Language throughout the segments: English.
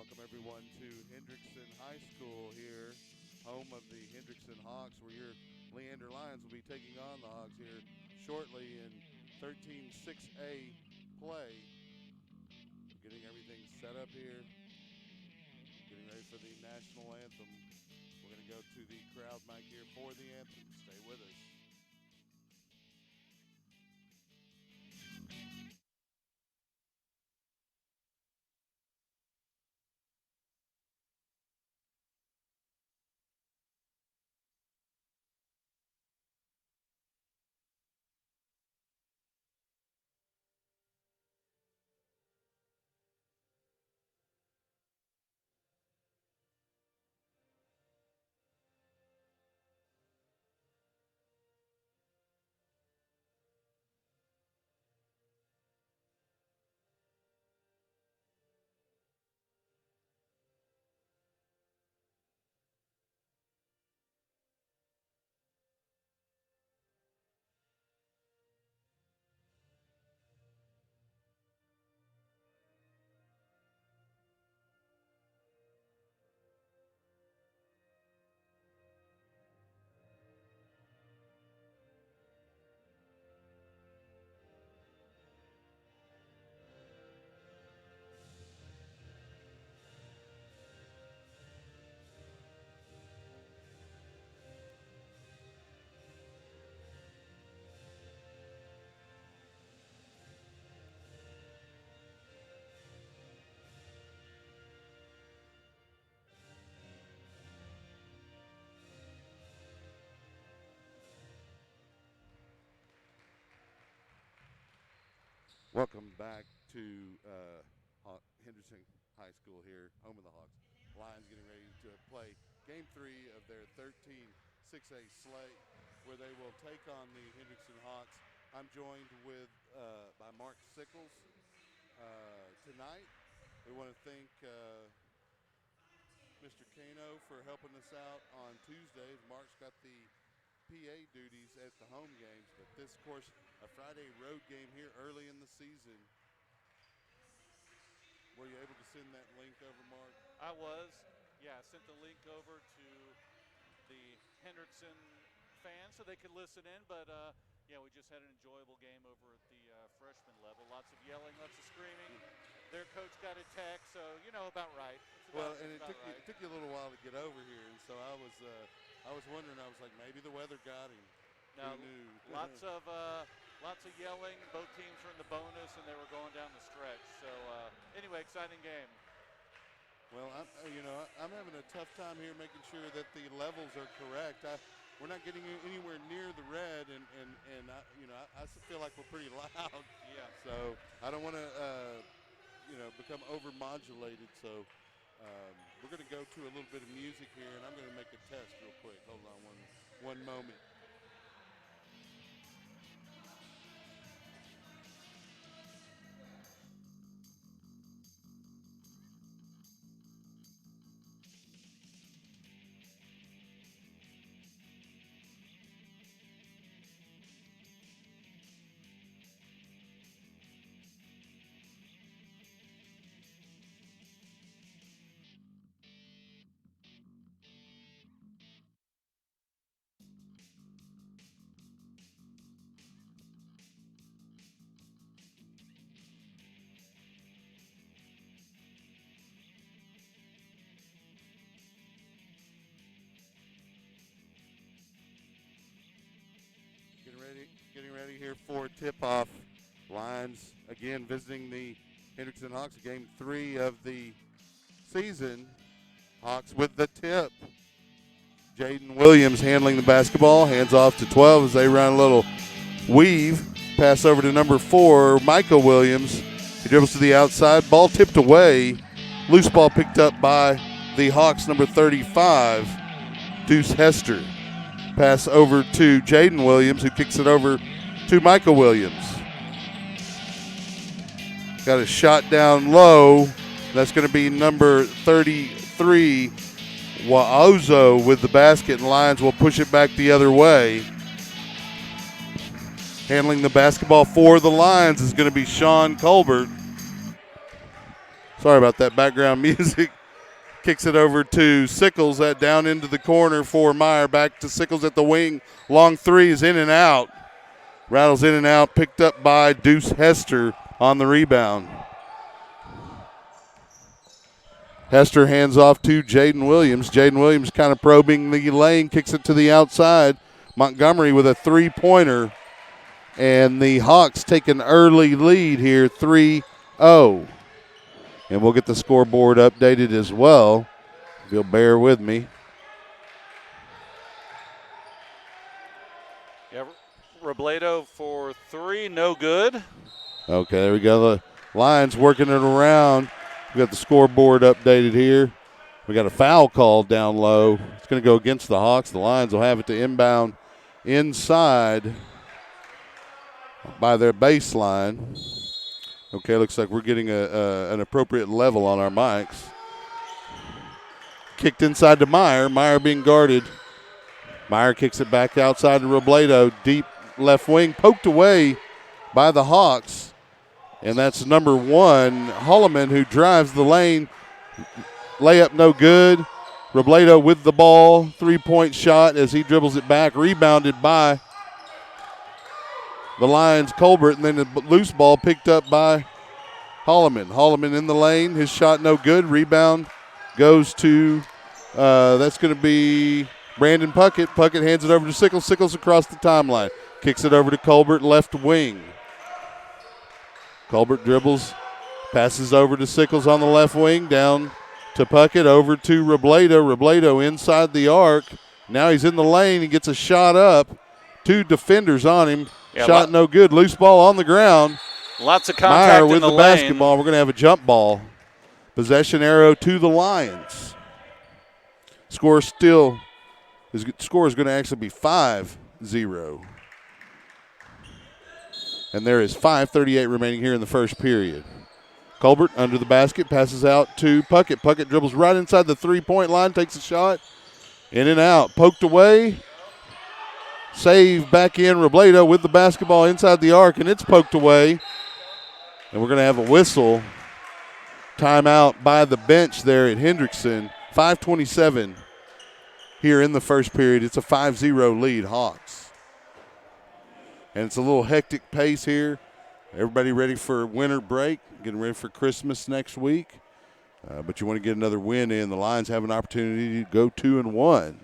Welcome everyone to Hendrickson High School here, home of the Hendrickson Hawks, where your Leander Lions will be taking on the Hawks here shortly in 13-6A play. Getting everything set up here, getting ready for the national anthem. We're going to go to the crowd mic here for the anthem. Stay with us. Welcome back to Henderson High School here, home of the Hawks. Lions getting ready to play Game 3 of their 13-6A slate, where they will take on the Hendrickson Hawks. I'm joined by Mark Sickles tonight. We want to thank Mr. Kano for helping us out on Tuesdays. Mark's got the PA duties at the home games, but this, of course, a Friday road game here early in the season. Were you able to send that link over, Mark? I was. Yeah, I sent the link over to the Hendrickson fans so they could listen in. But, yeah, we just had an enjoyable game over at the freshman level. Lots of yelling, lots of screaming. Their coach got a text, so you know about right. It took you a little while to get over here, and so I was wondering. I was like, maybe the weather got him. No, Who knew? lots of yelling. Both teams were in the bonus, and they were going down the stretch. So anyway, exciting game. Well, I'm having a tough time here making sure that the levels are correct. We're not getting anywhere near the red, and I feel like we're pretty loud. Yeah. So I don't want to become overmodulated. So we're going to go to a little bit of music here, and I'm going to make a test real quick. Hold on one moment. Getting ready here for tip-off. Lions again visiting the Hendrickson Hawks, game 3 of the season. Hawks with the tip. Jaden Williams handling the basketball, hands off to 12 as they run a little weave. Pass over to number 4, Michael Williams. He dribbles to the outside, ball tipped away. Loose ball picked up by the Hawks, number 35, Deuce Hester. Pass over to Jaden Williams, who kicks it over to Michael Williams. Got a shot down low. That's going to be number 33, Waozo, with the basket, and Lions will push it back the other way. Handling the basketball for the Lions is going to be Sean Colbert. Sorry about that background music. Kicks it over to Sickles, that down into the corner for Meyer. Back to Sickles at the wing. Long three is in and out. Rattles in and out, picked up by Deuce Hester on the rebound. Hester hands off to Jaden Williams. Jaden Williams kind of probing the lane, kicks it to the outside. Montgomery with a three-pointer. And the Hawks take an early lead here, 3-0. And we'll get the scoreboard updated as well, if you'll bear with me. Yeah, Robledo for three, no good. Okay, there we go. The Lions working it around. We got the scoreboard updated here. We got a foul call down low. It's going to go against the Hawks. The Lions will have it to inbound inside by their baseline. Okay, looks like we're getting an appropriate level on our mics. Kicked inside to Meyer. Meyer being guarded. Meyer kicks it back outside to Robledo. Deep left wing, poked away by the Hawks. And that's number 1, Holloman, who drives the lane. Layup no good. Robledo with the ball. 3-point shot as he dribbles it back. Rebounded by the Lions, Colbert, and then the loose ball picked up by Holloman. Holloman in the lane. His shot no good. Rebound goes to, that's going to be Brandon Puckett. Puckett hands it over to Sickles. Sickles across the timeline. Kicks it over to Colbert, left wing. Colbert dribbles, passes over to Sickles on the left wing, down to Puckett, over to Robledo. Robledo inside the arc. Now he's in the lane. He gets a shot up. 2 defenders on him. Yeah, shot no good. Loose ball on the ground. Lots of contact Meyer with in the lane. basketball. We're going to have a jump ball. Possession arrow to the Lions. Score is going to actually be 5-0. And there is 5:38 remaining here in the first period. Colbert under the basket, passes out to Puckett. Puckett dribbles right inside the 3-point line, takes a shot. In and out, poked away. Save back in. Robledo with the basketball inside the arc, and it's poked away. And we're going to have a whistle. Timeout by the bench there at Hendrickson. 5:27 here in the first period. It's a 5-0 lead, Hawks. And it's a little hectic pace here. Everybody ready for winter break, getting ready for Christmas next week. But you want to get another win in. The Lions have an opportunity to go 2-1.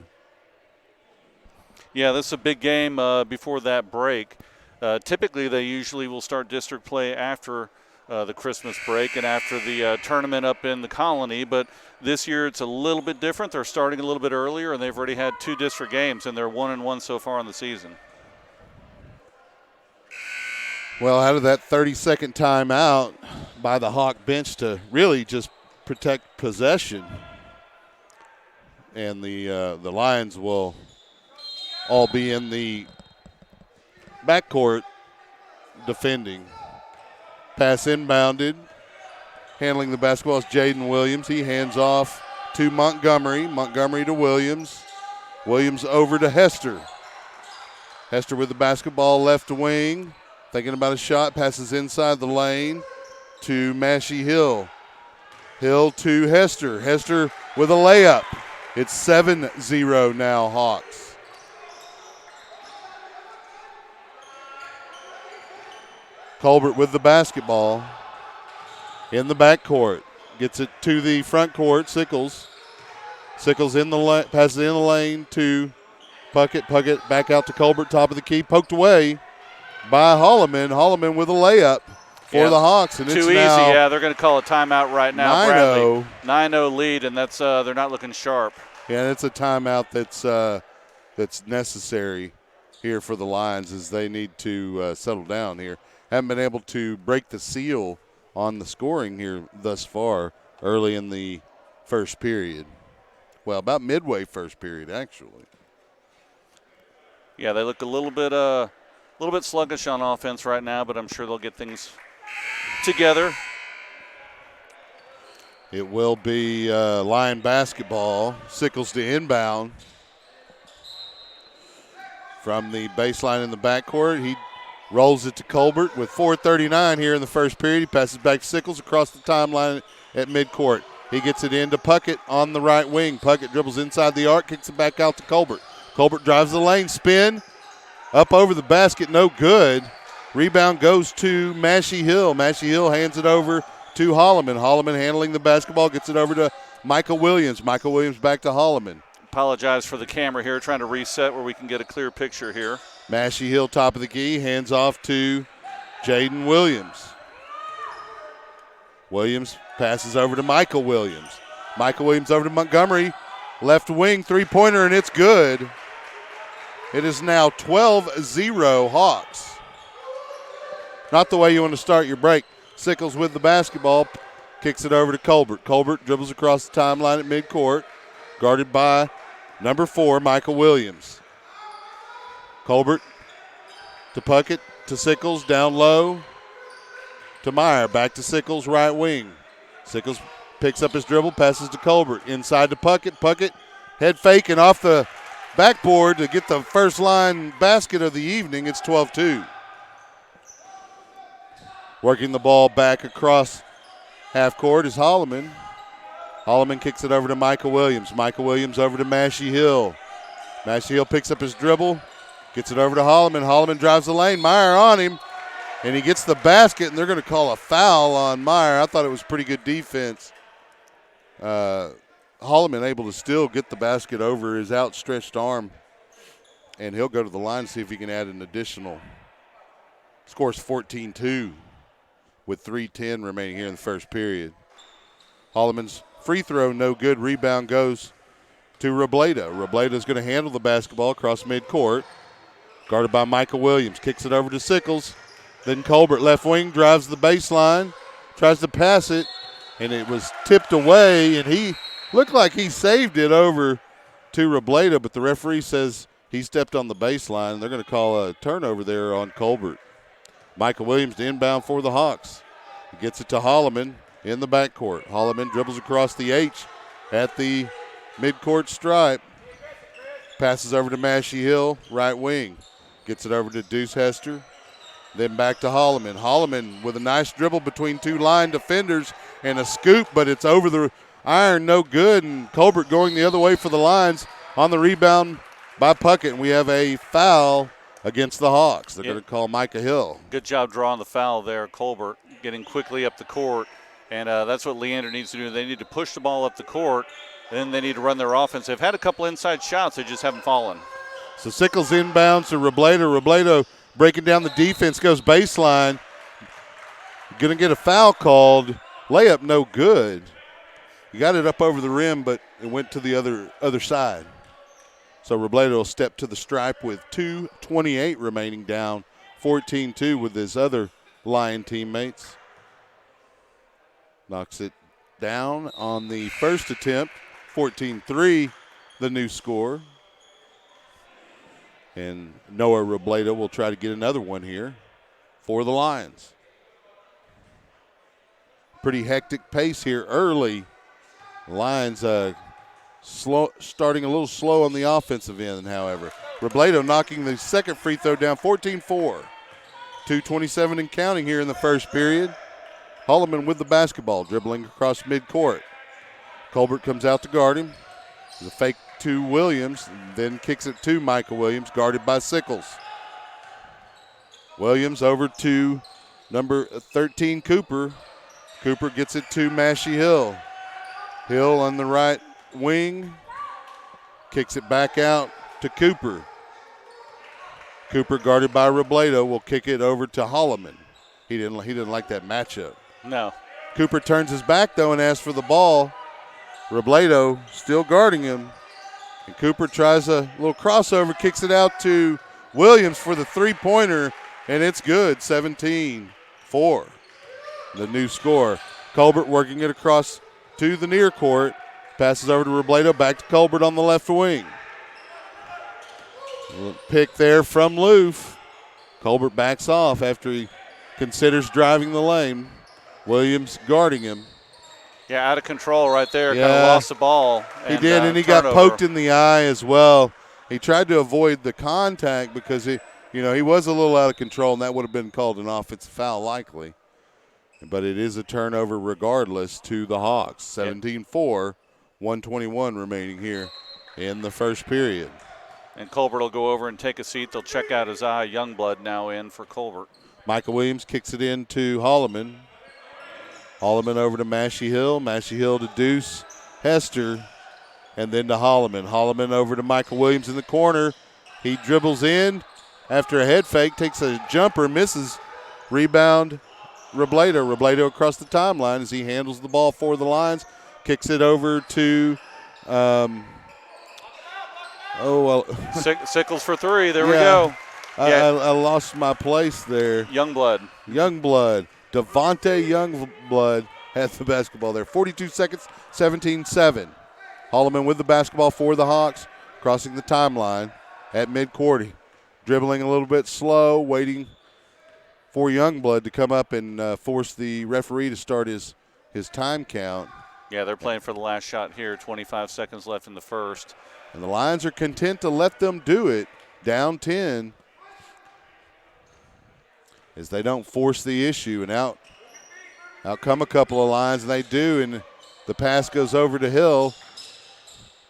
Yeah, this is a big game before that break. Typically, they usually will start district play after the Christmas break and after the tournament up in the Colony. But this year it's a little bit different. They're starting a little bit earlier, and they've already had 2 district games, and they're 1-1 so far in the season. Well, out of that 30-second timeout by the Hawk bench to really just protect possession. And the Lions will all be in the backcourt defending. Pass inbounded. Handling the basketball is Jaden Williams. He hands off to Montgomery. Montgomery to Williams. Williams over to Hester. Hester with the basketball left wing. Thinking about a shot, passes inside the lane to Mashie Hill. Hill to Hester. Hester with a layup. It's 7-0 now, Hawks. Colbert with the basketball in the backcourt. Gets it to the front court, Sickles. Sickles in the passes in the lane to Puckett. Puckett back out to Colbert, top of the key, poked away by Holloman. Holloman with a layup for the Hawks. And Too it's easy, now yeah. They're going to call a timeout right now, 9-0. Bradley. 9-0 lead, and that's they're not looking sharp. Yeah, and it's a timeout that's necessary here for the Lions as they need to settle down here. Haven't been able to break the seal on the scoring here thus far early in the first period. Well, about midway first period, actually. Yeah, they look a little bit sluggish on offense right now, but I'm sure they'll get things together. It will be Lion basketball. Sickles to inbound from the baseline in the backcourt. He Rolls it to Colbert with 4:39 here in the first period. He passes back to Sickles across the timeline at midcourt. He gets it into Puckett on the right wing. Puckett dribbles inside the arc, kicks it back out to Colbert. Colbert drives the lane, spin, up over the basket, no good. Rebound goes to Mashie Hill. Mashie Hill hands it over to Holloman. Holloman handling the basketball, gets it over to Michael Williams. Michael Williams back to Holloman. Apologize for the camera here, trying to reset where we can get a clear picture here. Mashie Hill, top of the key, hands off to Jaden Williams. Williams passes over to Michael Williams. Michael Williams over to Montgomery. Left wing, three-pointer, and it's good. It is now 12-0 Hawks. Not the way you want to start your break. Sickles with the basketball, kicks it over to Colbert. Colbert dribbles across the timeline at midcourt, guarded by number 4, Michael Williams. Colbert to Puckett, to Sickles, down low to Meyer. Back to Sickles, right wing. Sickles picks up his dribble, passes to Colbert. Inside to Puckett. Puckett head fake and off the backboard to get the first line basket of the evening. It's 12-2. Working the ball back across half court is Holloman. Holloman kicks it over to Michael Williams. Michael Williams over to Mashie Hill. Mashie Hill picks up his dribble, gets it over to Holloman. Holloman drives the lane. Meyer on him, and he gets the basket, and they're going to call a foul on Meyer. I thought it was pretty good defense. Holloman able to still get the basket over his outstretched arm, and he'll go to the line to see if he can add an additional. Scores 14-2 with 3:10 remaining here in the first period. Holloman's free throw no good. Rebound goes to Robledo. Robledo's going to handle the basketball across midcourt. Guarded by Michael Williams. Kicks it over to Sickles. Then Colbert, left wing, drives the baseline. Tries to pass it, and it was tipped away, and he looked like he saved it over to Robledo, but the referee says he stepped on the baseline, and they're going to call a turnover there on Colbert. Michael Williams to inbound for the Hawks. He gets it to Holloman in the backcourt. Holloman dribbles across the H at the midcourt stripe. Passes over to Mashie Hill, right wing. Gets it over to Deuce Hester. Then back to Holloman. Holloman with a nice dribble between two line defenders and a scoop, but it's over the iron, no good. And Colbert going the other way for the lines on the rebound by Puckett. And we have a foul against the Hawks. They're going to call Micah Hill. Good job drawing the foul there, Colbert, getting quickly up the court. And that's what Leander needs to do. They need to push the ball up the court. Then they need to run their offense. They've had a couple inside shots. They just haven't fallen. So Sickles inbounds to Robledo. Robledo breaking down the defense, goes baseline. Going to get a foul called. Layup no good. He got it up over the rim, but it went to the other side. So Robledo will step to the stripe with 2:28 remaining, down 14-2 with his other Lion teammates. Knocks it down on the first attempt. 14-3, the new score. And Noah Robledo will try to get another one here for the Lions. Pretty hectic pace here early. Lions starting a little slow on the offensive end, however. Robledo knocking the second free throw down, 14-4. 2:27 and counting here in the first period. Holloman with the basketball, dribbling across midcourt. Colbert comes out to guard him. There's a fake to Williams, then kicks it to Michael Williams, guarded by Sickles. Williams over to number 13, Cooper. Cooper gets it to Mashie Hill. Hill on the right wing, kicks it back out to Cooper. Cooper guarded by Robledo will kick it over to Holloman. He didn't like that matchup. No. Cooper turns his back though and asks for the ball. Robledo still guarding him. And Cooper tries a little crossover, kicks it out to Williams for the three-pointer, and it's good, 17-4. The new score. Colbert working it across to the near court. Passes over to Robledo, back to Colbert on the left wing. Pick there from Loof. Colbert backs off after he considers driving the lane. Williams guarding him. Yeah, out of control right there. Kind of lost the ball. He did, and he got poked in the eye as well. He tried to avoid the contact because You know, he was a little out of control, and that would have been called an offensive foul likely. But it is a turnover regardless to the Hawks. 17-4, 1:21 remaining here in the first period. And Colbert will go over and take a seat. They'll check out his eye. Youngblood now in for Colbert. Michael Williams kicks it in to Holloman. Holloman over to Mashie Hill. Mashie Hill to Deuce Hester. And then to Holloman. Holloman over to Michael Williams in the corner. He dribbles in after a head fake, takes a jumper, misses. Rebound, Robledo. Robledo across the timeline as he handles the ball for the Lions. Kicks it over to Sickles for three. There we go. I lost my place there. Youngblood. Devontae Youngblood has the basketball there. 42 seconds, 17-7. Holloman with the basketball for the Hawks, crossing the timeline at midcourt. Dribbling a little bit slow, waiting for Youngblood to come up and force the referee to start his time count. Yeah, they're playing for the last shot here. 25 seconds left in the first. And the Lions are content to let them do it, down 10, as they don't force the issue. And out come a couple of Lions, and they do, and the pass goes over to Hill.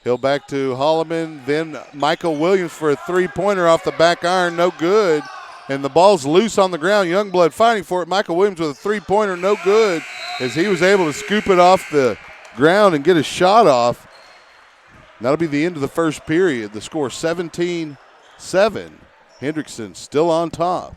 Hill back to Holloman, then Michael Williams for a three-pointer off the back iron, no good. And the ball's loose on the ground. Youngblood fighting for it. Michael Williams with a three-pointer, no good, as he was able to scoop it off the ground and get a shot off. That'll be the end of the first period. The score 17-7. Hendrickson still on top.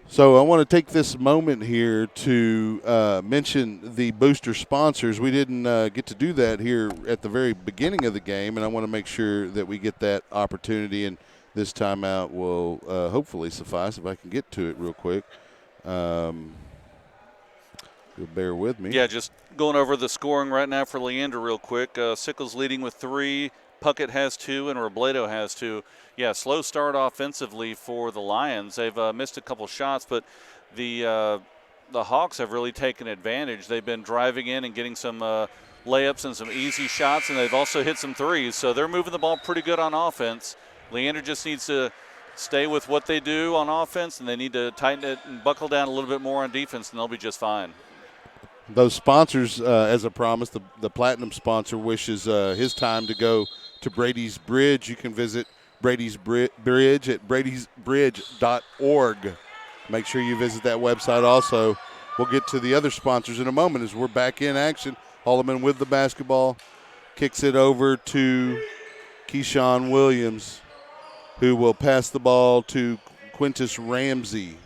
So I want to take this moment here to mention the booster sponsors. We didn't get to do that here at the very beginning of the game, and I want to make sure that we get that opportunity, and this timeout will hopefully suffice if I can get to it real quick. You'll bear with me. Yeah, just going over the scoring right now for Leander real quick. Sickles leading with 3. Puckett has 2, and Robledo has 2. Yeah, slow start offensively for the Lions. They've missed a couple shots, but the Hawks have really taken advantage. They've been driving in and getting some layups and some easy shots, and they've also hit some threes. So they're moving the ball pretty good on offense. Leander just needs to stay with what they do on offense, and they need to tighten it and buckle down a little bit more on defense, and they'll be just fine. Those sponsors, as I promised, the Platinum sponsor wishes his time to go to Brady's Bridge. You can visit Brady's Bridge at bradysbridge.org. Make sure you visit that website also. We'll get to the other sponsors in a moment as we're back in action. Holloman with the basketball, kicks it over to Keyshawn Williams, who will pass the ball to Quintus Ramsey.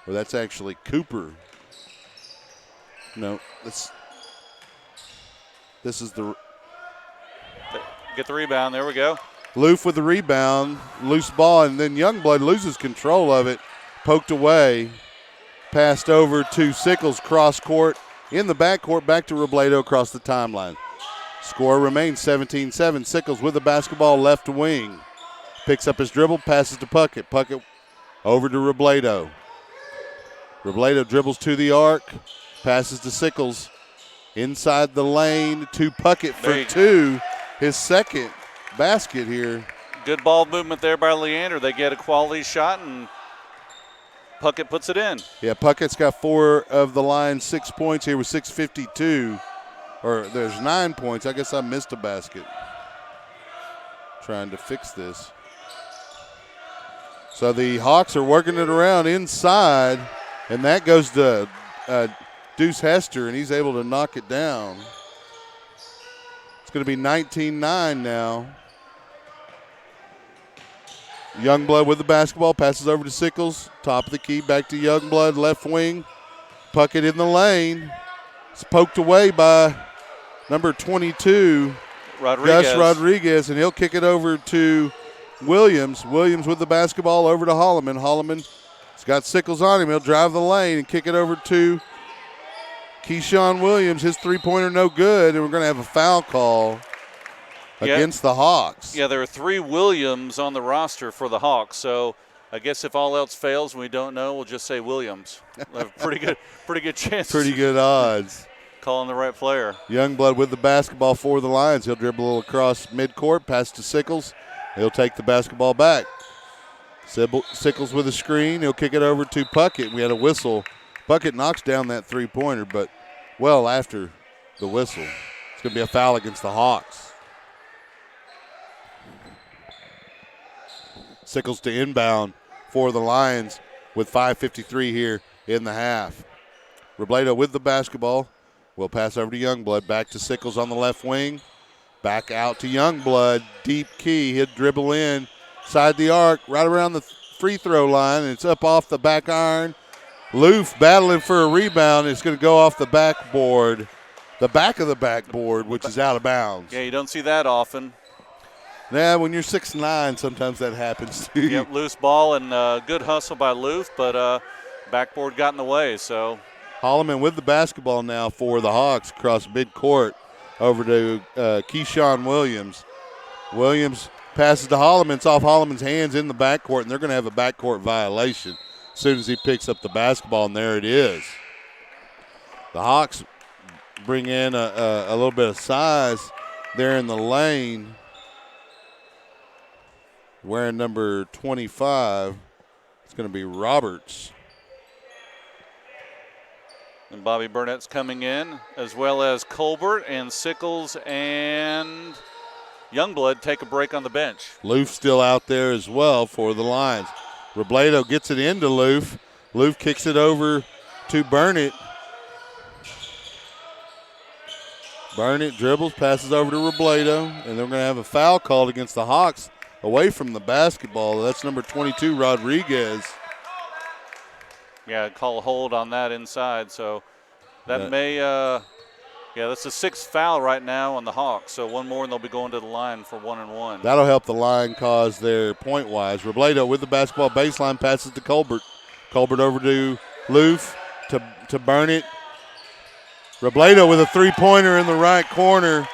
Well, that's actually Cooper. No, this is the get the rebound. There we go. Loof with the rebound, loose ball, and then Youngblood loses control of it, poked away, passed over to Sickles, cross court, in the backcourt, back to Robledo across the timeline. Score remains 17-7. Sickles with the basketball, left wing. Picks up his dribble, passes to Puckett. Puckett over to Robledo. Robledo dribbles to the arc, passes to Sickles. Inside the lane to Puckett for 2. His second basket here. Good ball movement there by Leander. They get a quality shot, and Puckett puts it in. Yeah, Puckett's got 4 of the Lions' 6 points here with 6:52. Or there's 9 points. I guess I missed a basket. Trying to fix this. So the Hawks are working it around inside, and that goes to Deuce Hester, and he's able to knock it down. It's going to be 19-9 now. Youngblood with the basketball, passes over to Sickles. Top of the key, back to Youngblood, left wing. Puckett in the lane. It's poked away by number 22, Gus Rodriguez, and he'll kick it over to Williams. Williams with the basketball over to Holloman. Holloman's got Sickles on him. He'll drive the lane and kick it over to Keyshawn Williams. His three-pointer no good, and we're going to have a foul call against the Hawks. Yeah, there are 3 Williams on the roster for the Hawks, so I guess if all else fails and we don't know, we'll just say Williams. We'll have a pretty good chance. Pretty good odds. calling the right player. Youngblood with the basketball for the Lions. He'll dribble across midcourt, pass to Sickles. He'll take the basketball back. Sickles with a screen. He'll kick it over to Puckett. We had a whistle. Puckett knocks down that three-pointer, but well after the whistle. It's going to be a foul against the Hawks. Sickles to inbound for the Lions with 5:53 here in the half. Robledo with the basketball. We'll pass over to Youngblood. Back to Sickles on the left wing. Back out to Youngblood. Deep key. He'll dribble in. Side the arc. Right around the free throw line. And it's up off the back iron. Loof battling for a rebound. It's going to go off the backboard. The back of the backboard, which is out of bounds. Yeah, you don't see that often. Yeah, when you're 6'9", sometimes that happens to you. Yep, loose ball and good hustle by Loof, but backboard got in the way, so. Holloman with the basketball now for the Hawks across midcourt over to Keyshawn Williams. Williams passes to Holloman. It's off Holloman's hands in the backcourt, and they're going to have a backcourt violation as soon as he picks up the basketball, and there it is. The Hawks bring in a little bit of size there in the lane. Wearing number 25, it's going to be Roberts. And Bobby Burnett's coming in, as well as Colbert and Sickles and Youngblood take a break on the bench. Loof still out there as well for the Lions. Robledo gets it into Loof. Loof kicks it over to Burnett. Burnett dribbles, passes over to Robledo, and they're going to have a foul called against the Hawks away from the basketball. That's number 22, Rodriguez. Yeah, call a hold on that inside. So that that's the sixth foul right now on the Hawks. So one more and they'll be going to the line for 1-and-1. That'll help the line cause their point-wise. Robledo with the basketball baseline passes to Colbert. Colbert over to Loof to Burnett. Robledo with a three-pointer in the right corner,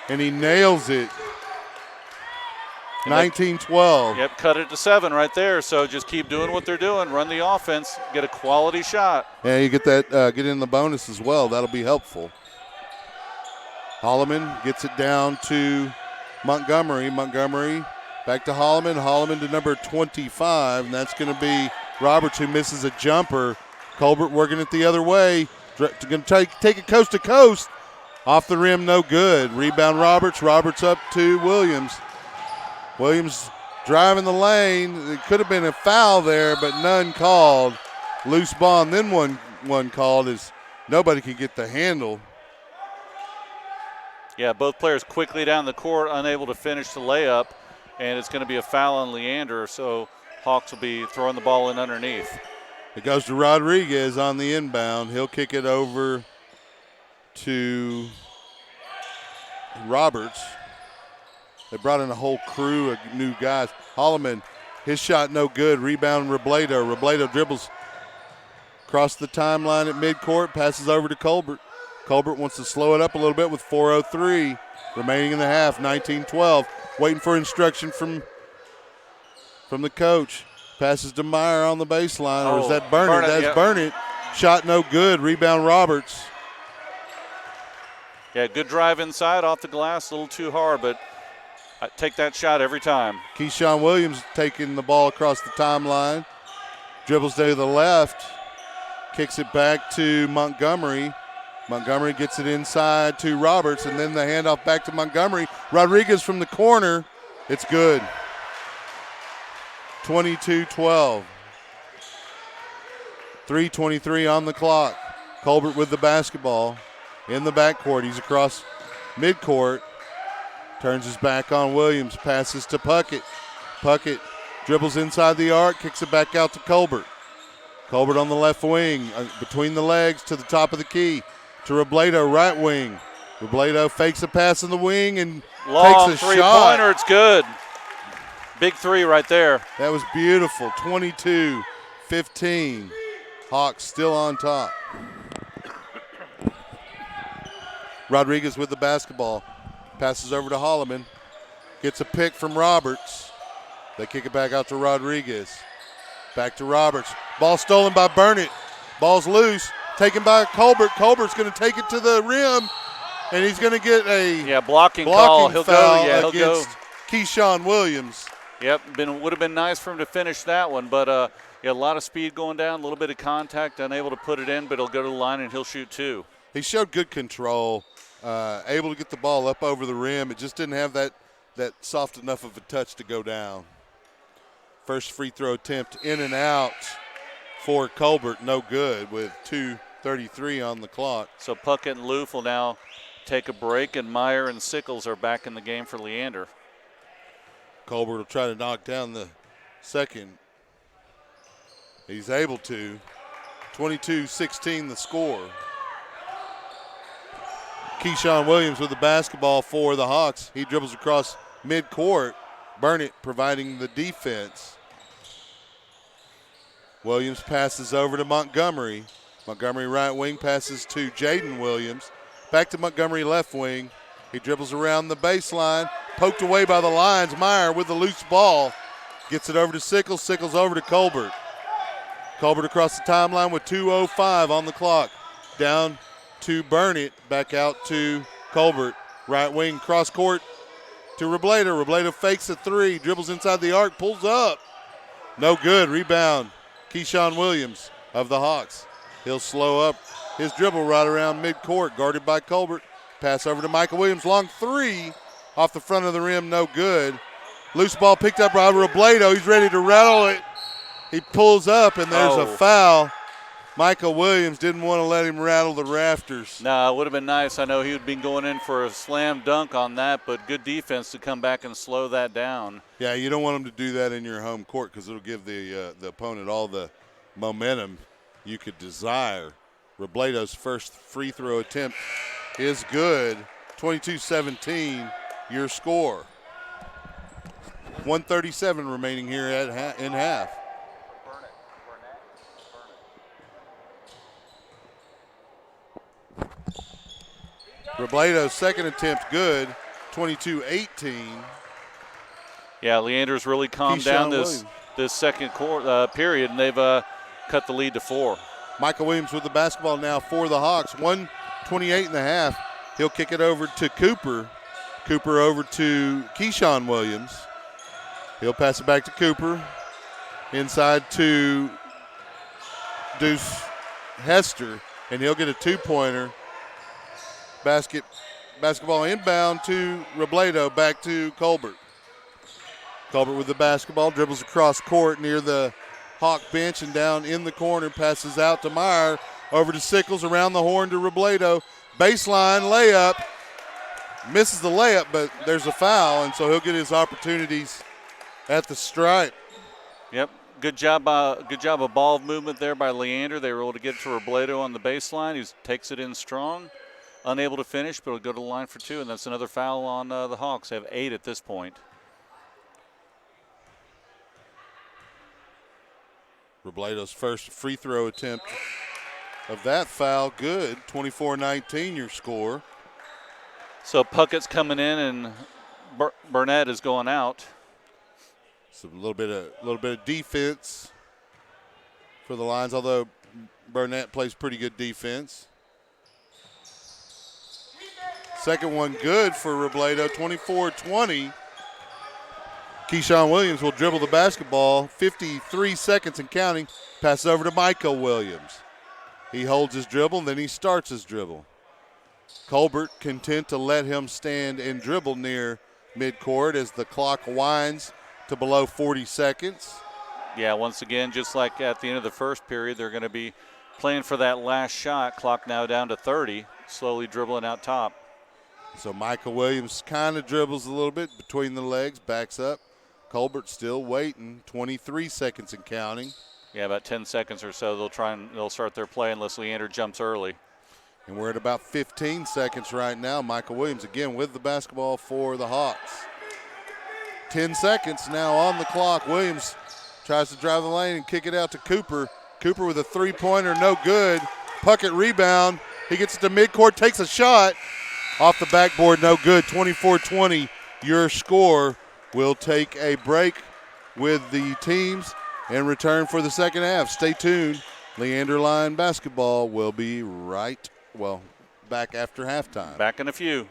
and he nails it. 19-12. Yep, cut it to 7 right there. So just keep doing what they're doing. Run the offense. Get a quality shot. Yeah, you get that, get in the bonus as well. That'll be helpful. Holloman gets it down to Montgomery. Montgomery back to Holloman. Holloman to number 25, and that's going to be Roberts, who misses a jumper. Colbert working it the other way. Going to take it coast to coast. Off the rim, no good. Rebound Roberts. Roberts up to Williams. Williams driving the lane. It could have been a foul there, but none called. Loose ball, and then one called as nobody could get the handle. Yeah, both players quickly down the court, unable to finish the layup, and it's going to be a foul on Leander, so Hawks will be throwing the ball in underneath. It goes to Rodriguez on the inbound. He'll kick it over to Roberts. They brought in a whole crew of new guys. Holloman, his shot no good. Rebound Robledo. Robledo dribbles across the timeline at midcourt, passes over to Colbert. Colbert wants to slow it up a little bit with 4:03 remaining in the half, 19-12. Waiting for instruction from the coach. Passes to Meyer on the baseline, or is that Burnett? That's Burnett. Shot no good. Rebound Roberts. Yeah, good drive inside off the glass, a little too hard, but I take that shot every time. Keyshawn Williams taking the ball across the timeline. Dribbles to the left. Kicks it back to Montgomery. Montgomery gets it inside to Roberts, and then the handoff back to Montgomery. Rodriguez from the corner. It's good. 22-12. 3:23 on the clock. Colbert with the basketball in the backcourt. He's across midcourt. Turns his back on Williams. Passes to Puckett. Puckett dribbles inside the arc. Kicks it back out to Colbert. Colbert on the left wing. Between the legs to the top of the key. To Robledo, right wing. Robledo fakes a pass in the wing and long takes a three-pointer. shot. It's good. Big three right there. That was beautiful. 22-15. Hawks still on top. Rodriguez with the basketball. Passes over to Holloman. Gets a pick from Roberts. They kick it back out to Rodriguez. Back to Roberts. Ball stolen by Burnett. Ball's loose. taken by Colbert. Colbert's going to take it to the rim, and he's going to get a blocking call. He'll foul go. against Keyshawn Williams. Yep, would have been nice for him to finish that one, but a lot of speed going down, a little bit of contact, unable to put it in, but he'll go to the line and he'll shoot 2. He showed good control, able to get the ball up over the rim. It just didn't have that soft enough of a touch to go down. First free throw attempt in and out for Colbert, no good with 2:33 on the clock. So Puckett and Loof will now take a break, and Meyer and Sickles are back in the game for Leander. Colbert will try to knock down the second. He's able to. 22-16 the score. Keyshawn Williams with the basketball for the Hawks. He dribbles across midcourt. Burnett providing the defense. Williams passes over to Montgomery. Montgomery right wing passes to Jaden Williams. Back to Montgomery left wing. He dribbles around the baseline. Poked away by the lines. Meyer with the loose ball. Gets it over to Sickles. Sickles over to Colbert. Colbert across the timeline with 2:05 on the clock. Down to Burnett. Back out to Colbert. Right wing cross court to Robledo. Robledo fakes a 3. Dribbles inside the arc. Pulls up. No good. Rebound. Keyshawn Williams of the Hawks. He'll slow up his dribble right around midcourt. Guarded by Colbert. Pass over to Michael Williams. Long 3. Off the front of the rim, no good. Loose ball picked up by Robledo. He's ready to rattle it. He pulls up, and there's a foul. Michael Williams didn't want to let him rattle the rafters. No, it would have been nice. I know he would have been going in for a slam dunk on that, but good defense to come back and slow that down. Yeah, you don't want him to do that in your home court because it'll give the opponent all the momentum you could desire. Robledo's first free throw attempt is good. 22-17. Your score. 1:37 remaining here in half. Robledo's second attempt good. 22-18. Yeah, Leander's really calmed down this second period, and they've cut the lead to 4. Michael Williams with the basketball now for the Hawks. 1:28 and a half. He'll kick it over to Cooper. Cooper over to Keyshawn Williams. He'll pass it back to Cooper. Inside to Deuce Hester, and he'll get a 2-pointer. Basketball inbound to Robledo, back to Colbert. Colbert with the basketball, dribbles across court near the Hawk bench and down in the corner, passes out to Meyer, over to Sickles, around the horn to Robledo. Baseline layup. Misses the layup, but there's a foul, and so he'll get his opportunities at the stripe. Yep, good job of ball movement there by Leander. They were able to get to Robledo on the baseline. He takes it in strong, unable to finish, but he'll go to the line for 2, and that's another foul on the Hawks. They have 8 at this point. Robledo's first free throw attempt of that foul, good. 24-19 your score. So Puckett's coming in and Burnett is going out. So a little bit of defense for the Lions, although Burnett plays pretty good defense. Second one good for Robledo, 24-20. Keyshawn Williams will dribble the basketball, 53 seconds and counting. Passes over to Michael Williams. He holds his dribble, and then he starts his dribble. Colbert content to let him stand and dribble near midcourt as the clock winds to below 40 seconds. Yeah, once again, just like at the end of the first period, they're going to be playing for that last shot. Clock now down to 30, slowly dribbling out top. So Michael Williams kind of dribbles a little bit between the legs, backs up. Colbert still waiting, 23 seconds and counting. Yeah, about 10 seconds or so. They'll start their play unless Leander jumps early. And we're at about 15 seconds right now. Michael Williams again with the basketball for the Hawks. 10 seconds now on the clock. Williams tries to drive the lane and kick it out to Cooper. Cooper with a three-pointer, no good. Puckett rebound. He gets it to midcourt, takes a shot. Off the backboard, no good. 24-20, your score. We'll take a break with the teams and return for the second half. Stay tuned Leander Line basketball will be back after halftime. Back in a few.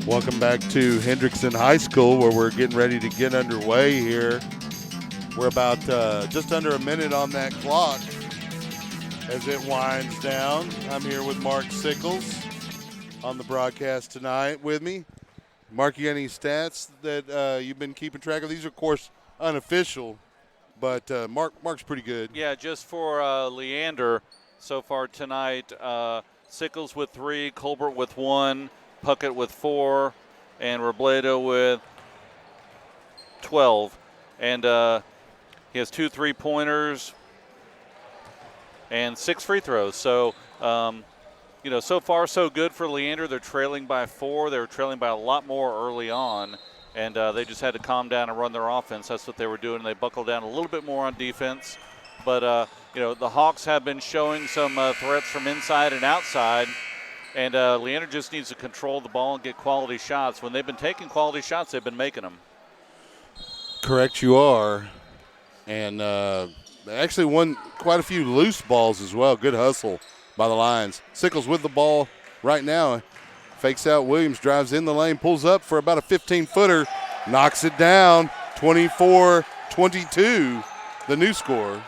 Welcome back to Hendrickson High School, where we're getting ready to get underway here. We're about just under a minute on that clock as it winds down. I'm here with Mark Sickles on the broadcast tonight with me. Mark, you got any stats that you've been keeping track of? These are, of course, unofficial, but Mark's pretty good. Yeah, just for Leander so far tonight, Sickles with 3, Colbert with 1, Puckett with 4, and Robledo with 12. And he has 2 3-pointers and 6 free throws. So, so far so good for Leander. They're trailing by 4. They were trailing by a lot more early on, and they just had to calm down and run their offense. That's what they were doing. They buckled down a little bit more on defense. But, the Hawks have been showing some threats from inside and outside, and Leander just needs to control the ball and get quality shots. When they've been taking quality shots, they've been making them. Correct, you are. And actually won quite a few loose balls as well. Good hustle by the Lions. Sickles with the ball right now. Fakes out Williams, drives in the lane, pulls up for about a 15-footer, knocks it down, 24-22, the new score.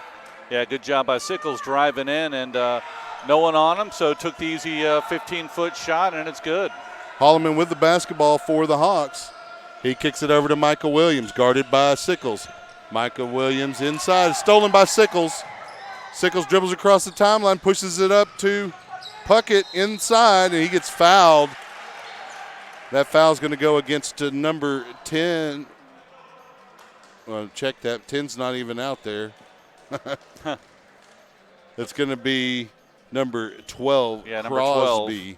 Yeah, good job by Sickles driving in, and no one on him, so took the easy 15-foot shot, and it's good. Holloman with the basketball for the Hawks. He kicks it over to Michael Williams, guarded by Sickles. Michael Williams inside, stolen by Sickles. Sickles dribbles across the timeline, pushes it up to Puckett inside, and he gets fouled. That foul's going to go against number 10. Well, check that. 10's not even out there. It's going to be number 12, yeah, number Crosby. 12.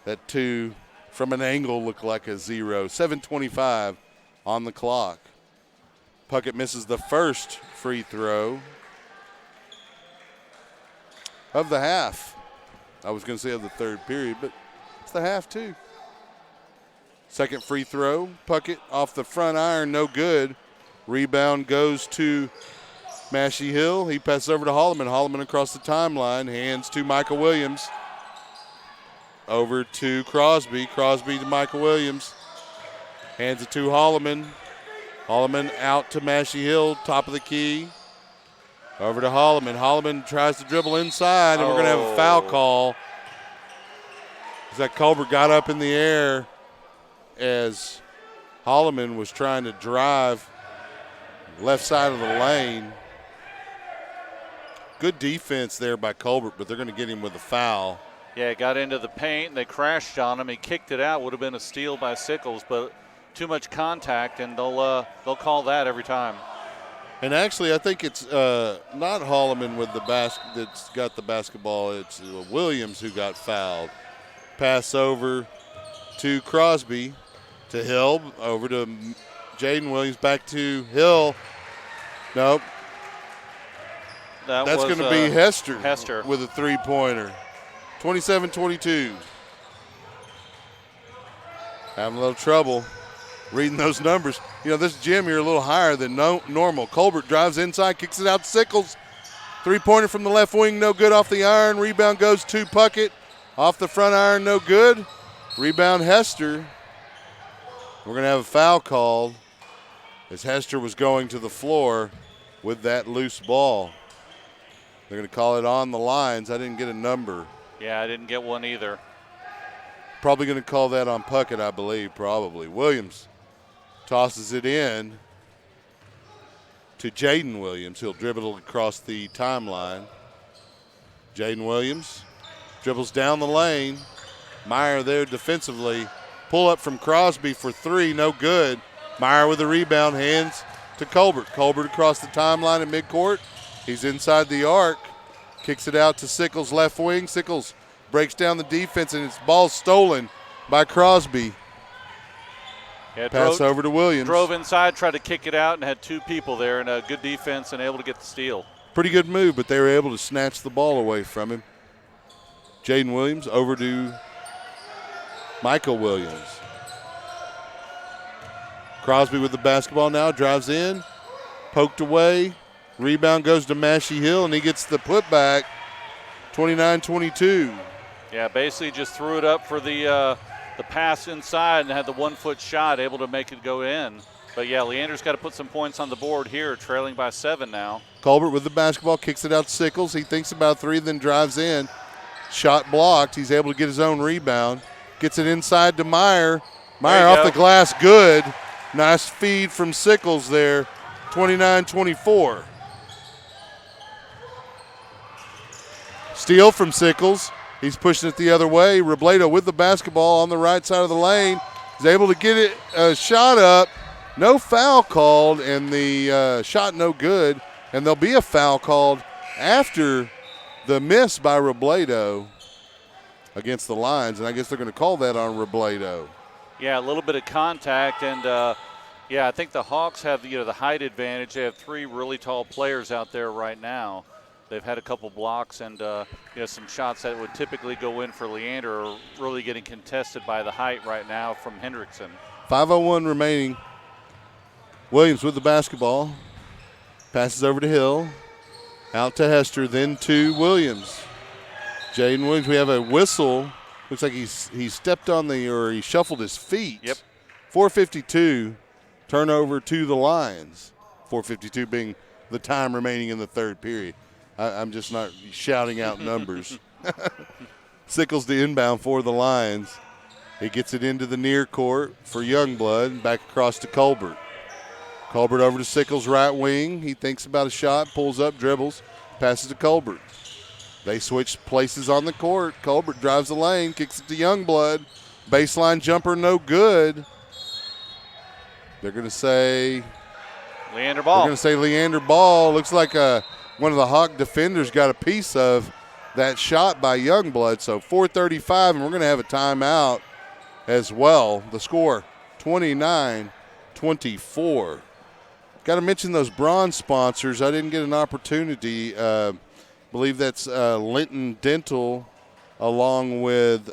That 2 from an angle looked like a 0. 7:25 on the clock. Puckett misses the first free throw of the half. I was going to say of the third period, but it's the half too. Second free throw, Puckett off the front iron, no good. Rebound goes to Mashie Hill. He passes over to Holloman. Holloman across the timeline, hands to Michael Williams. Over to Crosby. Crosby to Michael Williams. Hands it to Holloman. Holloman out to Mashie Hill, top of the key. Over to Holloman. Holloman tries to dribble inside, and we're going to have a foul call. That Colbert got up in the air as Holloman was trying to drive left side of the lane. Good defense there by Colbert, but they're going to get him with a foul. Yeah, got into the paint, and they crashed on him. He kicked it out. Would have been a steal by Sickles, but too much contact, and they'll call that every time. And actually, I think it's not Holloman with the that's got the basketball. It's Williams who got fouled. Pass over to Crosby, to Hill, over to Jaden Williams, back to Hill. Nope. That's going to be Hester with a three-pointer. 27-22. Having a little trouble reading those numbers. This gym here a little higher than normal. Colbert drives inside, kicks it out to Sickles. Three-pointer from the left wing, no good off the iron. Rebound goes to Puckett. Off the front iron, no good. Rebound Hester. We're going to have a foul called as Hester was going to the floor with that loose ball. They're going to call it on the lines. I didn't get a number. Yeah, I didn't get one either. Probably going to call that on Puckett, I believe, probably. Williams tosses it in to Jaden Williams. He'll dribble it across the timeline. Jaden Williams dribbles down the lane. Meyer there defensively. Pull up from Crosby for 3, no good. Meyer with the rebound, hands to Colbert. Colbert across the timeline at midcourt. He's inside the arc. Kicks it out to Sickles, left wing. Sickles breaks down the defense, and it's ball stolen by Crosby. Yeah, pass over to Williams. Drove inside, tried to kick it out, and had 2 people there, and a good defense and able to get the steal. Pretty good move, but they were able to snatch the ball away from him. Jaden Williams over to Michael Williams. Crosby with the basketball now, drives in, poked away. Rebound goes to Mashie Hill, and he gets the putback, 29-22. Yeah, basically just threw it up for the the pass inside and had the 1-foot shot, able to make it go in. But yeah, Leander's got to put some points on the board here, trailing by 7 now. Colbert with the basketball, kicks it out to Sickles. He thinks about 3, then drives in. Shot blocked. He's able to get his own rebound. Gets it inside to Meyer. Meyer off the glass, good. Nice feed from Sickles there, 29-24. Steal from Sickles. He's pushing it the other way. Robledo with the basketball on the right side of the lane. He's able to get it a shot up. No foul called, and the shot no good. And there'll be a foul called after the miss by Robledo against the Lions, and I guess they're going to call that on Robledo. Yeah, a little bit of contact, and I think the Hawks have the height advantage. They have 3 really tall players out there right now. They've had a couple blocks and some shots that would typically go in for Leander are really getting contested by the height right now from Hendrickson. 5:01 remaining. Williams with the basketball. Passes over to Hill. Out to Hester, then to Williams. Jaden Williams, we have a whistle. Looks like he stepped on he shuffled his feet. Yep. 4:52, turnover to the Lions. 4:52 being the time remaining in the third period. I'm just not shouting out numbers. Sickles the inbound for the Lions. He gets it into the near court for Youngblood, back across to Colbert. Colbert over to Sickles' right wing. He thinks about a shot, pulls up, dribbles, passes to Colbert. They switch places on the court. Colbert drives the lane, kicks it to Youngblood. Baseline jumper, no good. They're going to say Leander ball. They're going to say Leander ball. Looks like one of the Hawk defenders got a piece of that shot by Youngblood. So 4:35, and we're going to have a timeout as well. The score, 29-24. Got to mention those bronze sponsors. I didn't get an opportunity. Believe that's Linton Dental along with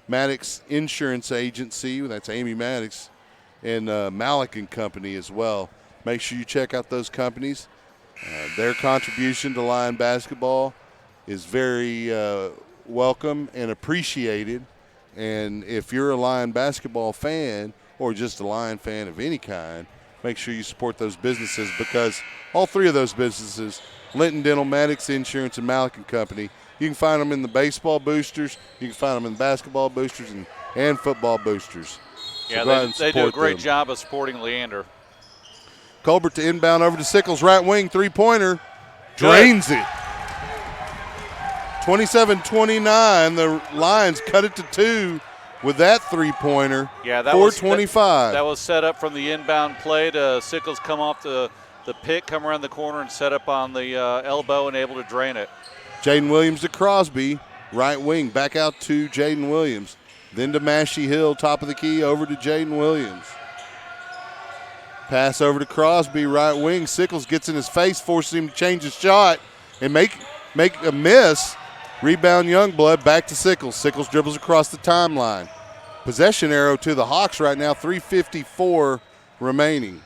Maddox Insurance Agency. That's Amy Maddox and Malik and Company as well. Make sure you check out those companies. Their contribution to Lion basketball is very welcome and appreciated. And if you're a Lion basketball fan or just a Lion fan of any kind, make sure you support those businesses, because all 3 of those businesses, Linton Dental, Maddox Insurance, and Malik and Company, you can find them in the baseball boosters, you can find them in the basketball boosters and football boosters. So yeah, they do a great job of supporting Leander. Colbert to inbound over to Sickles, right wing, three-pointer, drains it. 27-29, the Lions cut it to 2 with that three-pointer. Yeah, that 4:25. That was set up from the inbound play to Sickles come off the pick, come around the corner and set up on the elbow and able to drain it. Jaden Williams to Crosby, right wing, back out to Jaden Williams. Then to Mashie Hill, top of the key, over to Jaden Williams. Pass over to Crosby, right wing. Sickles gets in his face, forces him to change his shot and make a miss. Rebound Youngblood, back to Sickles. Sickles dribbles across the timeline. Possession arrow to the Hawks right now, 3:54 remaining.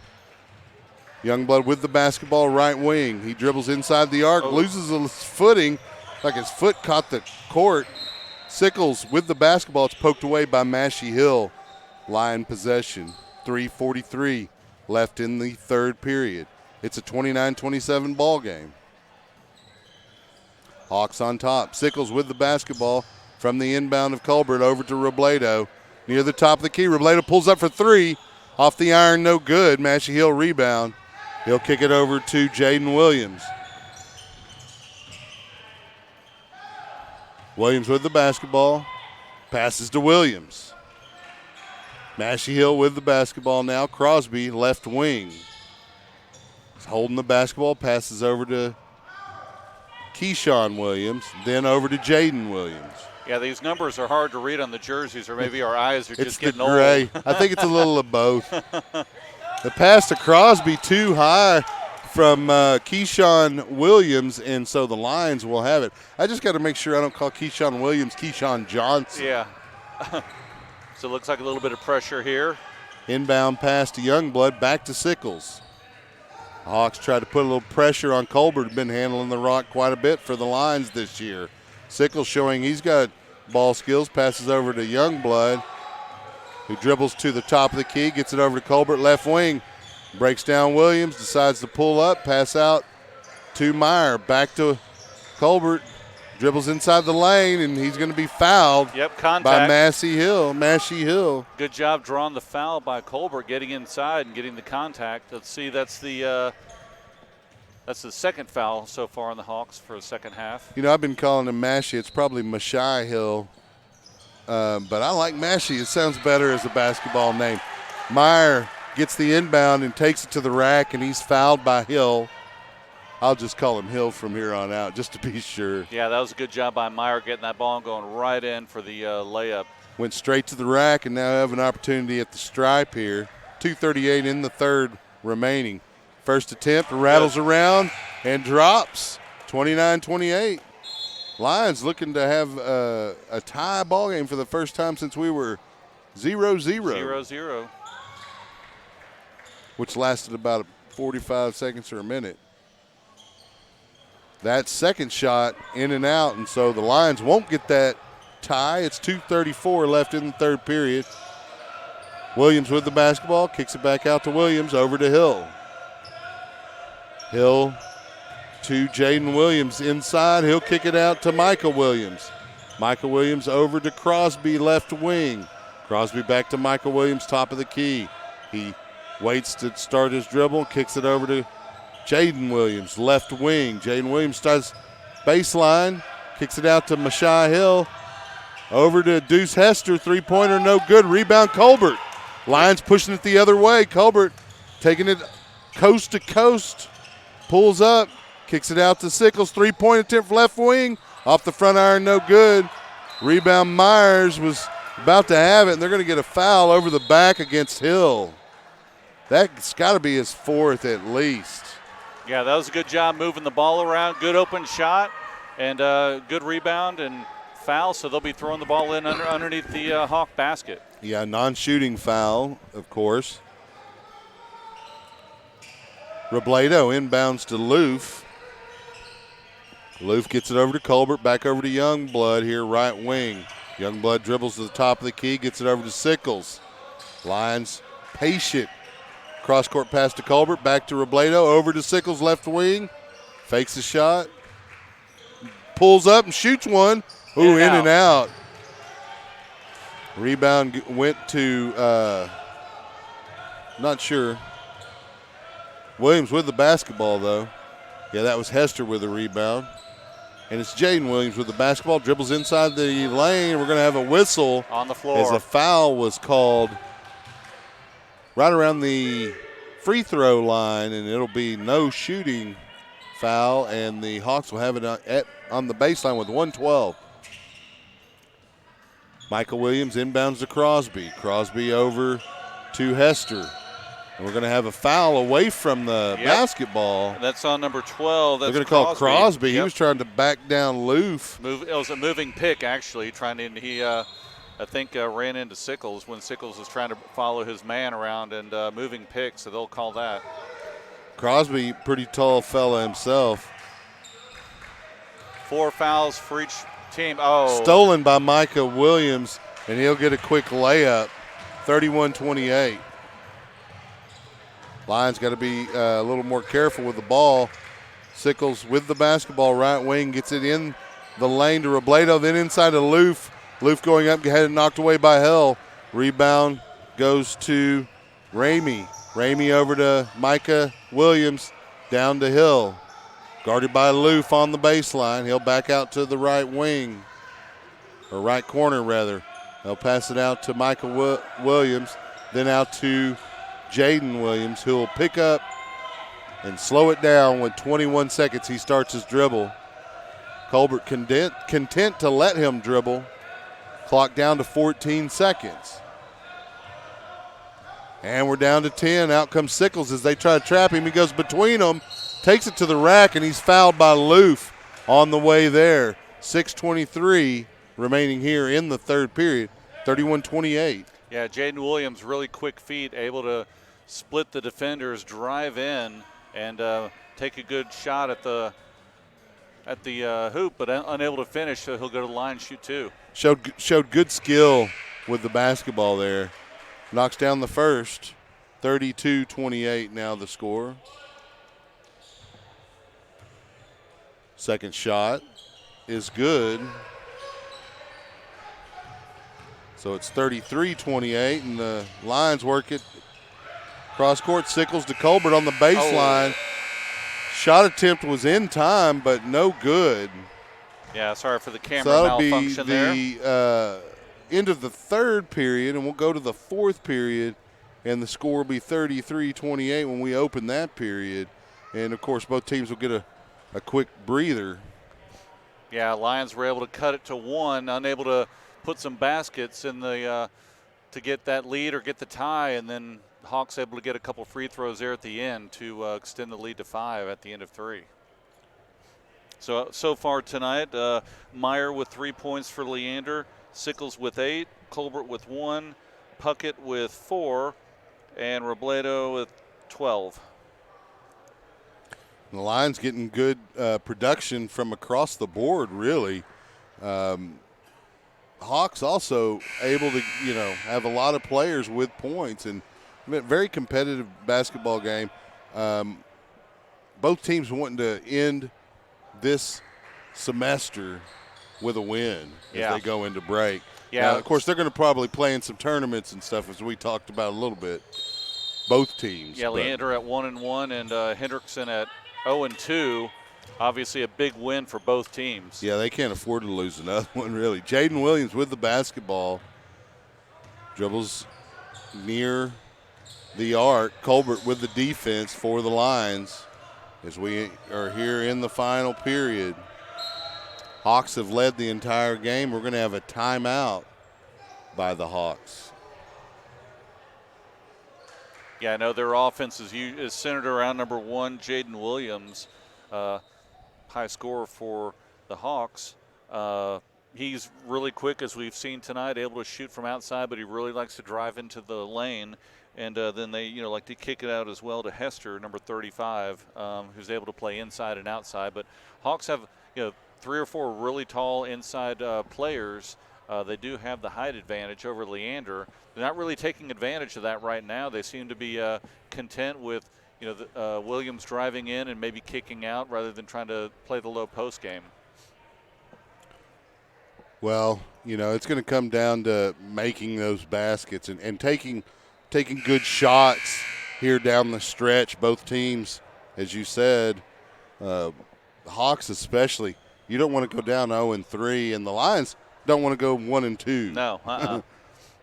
Youngblood with the basketball, right wing. He dribbles inside the arc, loses his footing, like his foot caught the court. Sickles with the basketball. It's poked away by Mashie Hill. Lion possession. 3:43 left in the third period. It's a 29-27 ball game. Hawks on top. Sickles with the basketball from the inbound of Colbert over to Robledo. Near the top of the key, Robledo pulls up for 3. Off the iron, no good. Mashie Hill rebound. He'll kick it over to Jaden Williams. Williams with the basketball. Passes to Williams. Mashie Hill with the basketball now. Crosby, left wing. He's holding the basketball. Passes over to Keyshawn Williams, then over to Jaden Williams. Yeah, these numbers are hard to read on the jerseys, or maybe our eyes are just getting old. It's the gray. I think it's a little of both. The pass to Crosby too high from Keyshawn Williams, and so the Lions will have it. I just got to make sure I don't call Keyshawn Williams Keyshawn Johnson. Yeah. So it looks like a little bit of pressure here. Inbound pass to Youngblood, back to Sickles. Hawks tried to put a little pressure on Colbert. Been handling the rock quite a bit for the Lions this year. Sickles showing he's got ball skills, passes over to Youngblood, who dribbles to the top of the key, gets it over to Colbert, left wing, breaks down Williams, decides to pull up, pass out to Meyer, back to Colbert, dribbles inside the lane, and he's going to be fouled Contact by Massey Hill. Good job drawing the foul by Colbert, getting inside and getting the contact. Let's see, that's the second foul so far on the Hawks for the second half. You know, I've been calling him Massey. It's probably Mashai Hill, but I like Massey. It sounds better as a basketball name. Meyer gets the inbound and takes it to the rack, and he's fouled by Hill. I'll just call him Hill from here on out just to be sure. Yeah, that was a good job by Meyer getting that ball and going right in for the layup. Went straight to the rack and now have an opportunity at the stripe here. 2:38 in the third remaining. First attempt, rattles around and drops. 29-28. Lions looking to have a tie ball game for the first time since we were 0-0. 0-0. Which lasted about 45 seconds or a minute. That second shot in and out, and so the Lions won't get that tie. It's 2:34 left in the third period. Williams with the basketball, kicks it back out to Williams, over to Hill. Hill to Jaden Williams inside. He'll kick it out to Michael Williams. Michael Williams over to Crosby, left wing. Crosby back to Michael Williams, top of the key. He waits to start his dribble, kicks it over to Jaden Williams, left wing. Jaden Williams starts baseline, kicks it out to Mashai Hill. Over to Deuce Hester, three-pointer, no good. Rebound, Colbert. Lions pushing it the other way. Colbert taking it coast to coast, pulls up, kicks it out to Sickles. Three-point attempt, left wing, off the front iron, no good. Rebound, Myers was about to have it, and they're going to get a foul over the back against Hill. That's got to be his fourth at least. Yeah, that was a good job moving the ball around. Good open shot and good rebound and foul, so they'll be throwing the ball in underneath the Hawk basket. Yeah, non-shooting foul, of course. Robledo inbounds to Loof. Loof gets it over to Colbert, back over to Youngblood here, right wing. Youngblood dribbles to the top of the key, gets it over to Sickles. Lions patient. Cross-court pass to Colbert, back to Robledo, over to Sickles, left wing. Fakes the shot. Pulls up and shoots one. Ooh, in and out. Rebound went to, not sure. Williams with the basketball, though. Yeah, that was Hester with the rebound. And it's Jaden Williams with the basketball. Dribbles inside the lane. We're going to have a whistle. On the floor. As a foul was called right around the free throw line, and it'll be no shooting foul, and the Hawks will have it on the baseline with 1:12. Michael Williams inbounds to Crosby. Crosby over to Hester. And we're going to have a foul away from the basketball. That's on number 12. That's They're going to call Crosby. Yep. He was trying to back down Loof. It was a moving pick, actually. I think ran into Sickles when Sickles was trying to follow his man around, and moving pick, so they'll call that. Crosby, pretty tall fella himself. 4 fouls for each team. Oh. Stolen by Micah Williams, and he'll get a quick layup. 31-28. Lions got to be a little more careful with the ball. Sickles with the basketball, right wing, gets it in the lane to Robledo, then inside to Loof. Loof going up, had it knocked away by Hill. Rebound goes to Ramey. Ramey over to Micah Williams, down to Hill. Guarded by Loof on the baseline. He'll back out to the right wing, or right corner rather. They'll pass it out to Micah Williams, then out to Jaden Williams, who will pick up and slow it down with 21 seconds. He starts his dribble. Colbert content to let him dribble. Clock down to 14 seconds. And we're down to 10. Out comes Sickles as they try to trap him. He goes between them, takes it to the rack, and he's fouled by Loof on the way there. 6:23 remaining here in the third period. 31-28. Yeah, Jaden Williams, really quick feet, able to split the defenders, drive in, and take a good shot at the at the hoop, but unable to finish, so he'll go to the line and shoot 2. Showed good skill with the basketball there. Knocks down the first. 32-28 now the score. Second shot is good. So it's 33-28, and the Lions work it cross court. Sickles to Colbert on the baseline. Shot attempt was in time, but no good. Yeah, sorry for the camera so that'll malfunction be the end of the third period, and we'll go to the fourth period, and the score will be 33-28 when we open that period. And, of course, both teams will get a quick breather. Yeah, Lions were able to cut it to 1, unable to put some baskets in the to get that lead or get the tie, and then Hawks able to get a couple free throws there at the end to extend the lead to 5 at the end of 3. So far tonight, Meyer with 3 points for Leander, Sickles with 8, Colbert with 1, Puckett with 4, and Robledo with 12. The Lions getting good production from across the board, really. Hawks also able to, have a lot of players with points, and very competitive basketball game. Both teams wanting to end this semester with a win as they go into break. Yeah. Now, of course, they're going to probably play in some tournaments and stuff, as we talked about a little bit. Both teams. Yeah, Leander at 1-1 and Hendrickson at 0-2. Obviously a big win for both teams. Yeah, they can't afford to lose another one, really. Jaden Williams with the basketball. Dribbles near the arc. Colbert with the defense for the Lions as we are here in the final period. Hawks have led the entire game. We're going to have a timeout by the Hawks. Yeah, I know their offense is centered around number 1, Jaden Williams. High scorer for the Hawks. He's really quick, as we've seen tonight, able to shoot from outside, but he really likes to drive into the lane. And then they, like to kick it out as well to Hester, number 35, who's able to play inside and outside. But Hawks have, 3 or 4 really tall inside players. They do have the height advantage over Leander. They're not really taking advantage of that right now. They seem to be content with Williams driving in and maybe kicking out rather than trying to play the low post game. Well, it's going to come down to making those baskets and taking good shots here down the stretch. Both teams, as you said, the Hawks especially, you don't want to go down 0-3, and the Lions don't want to go 1-2. No,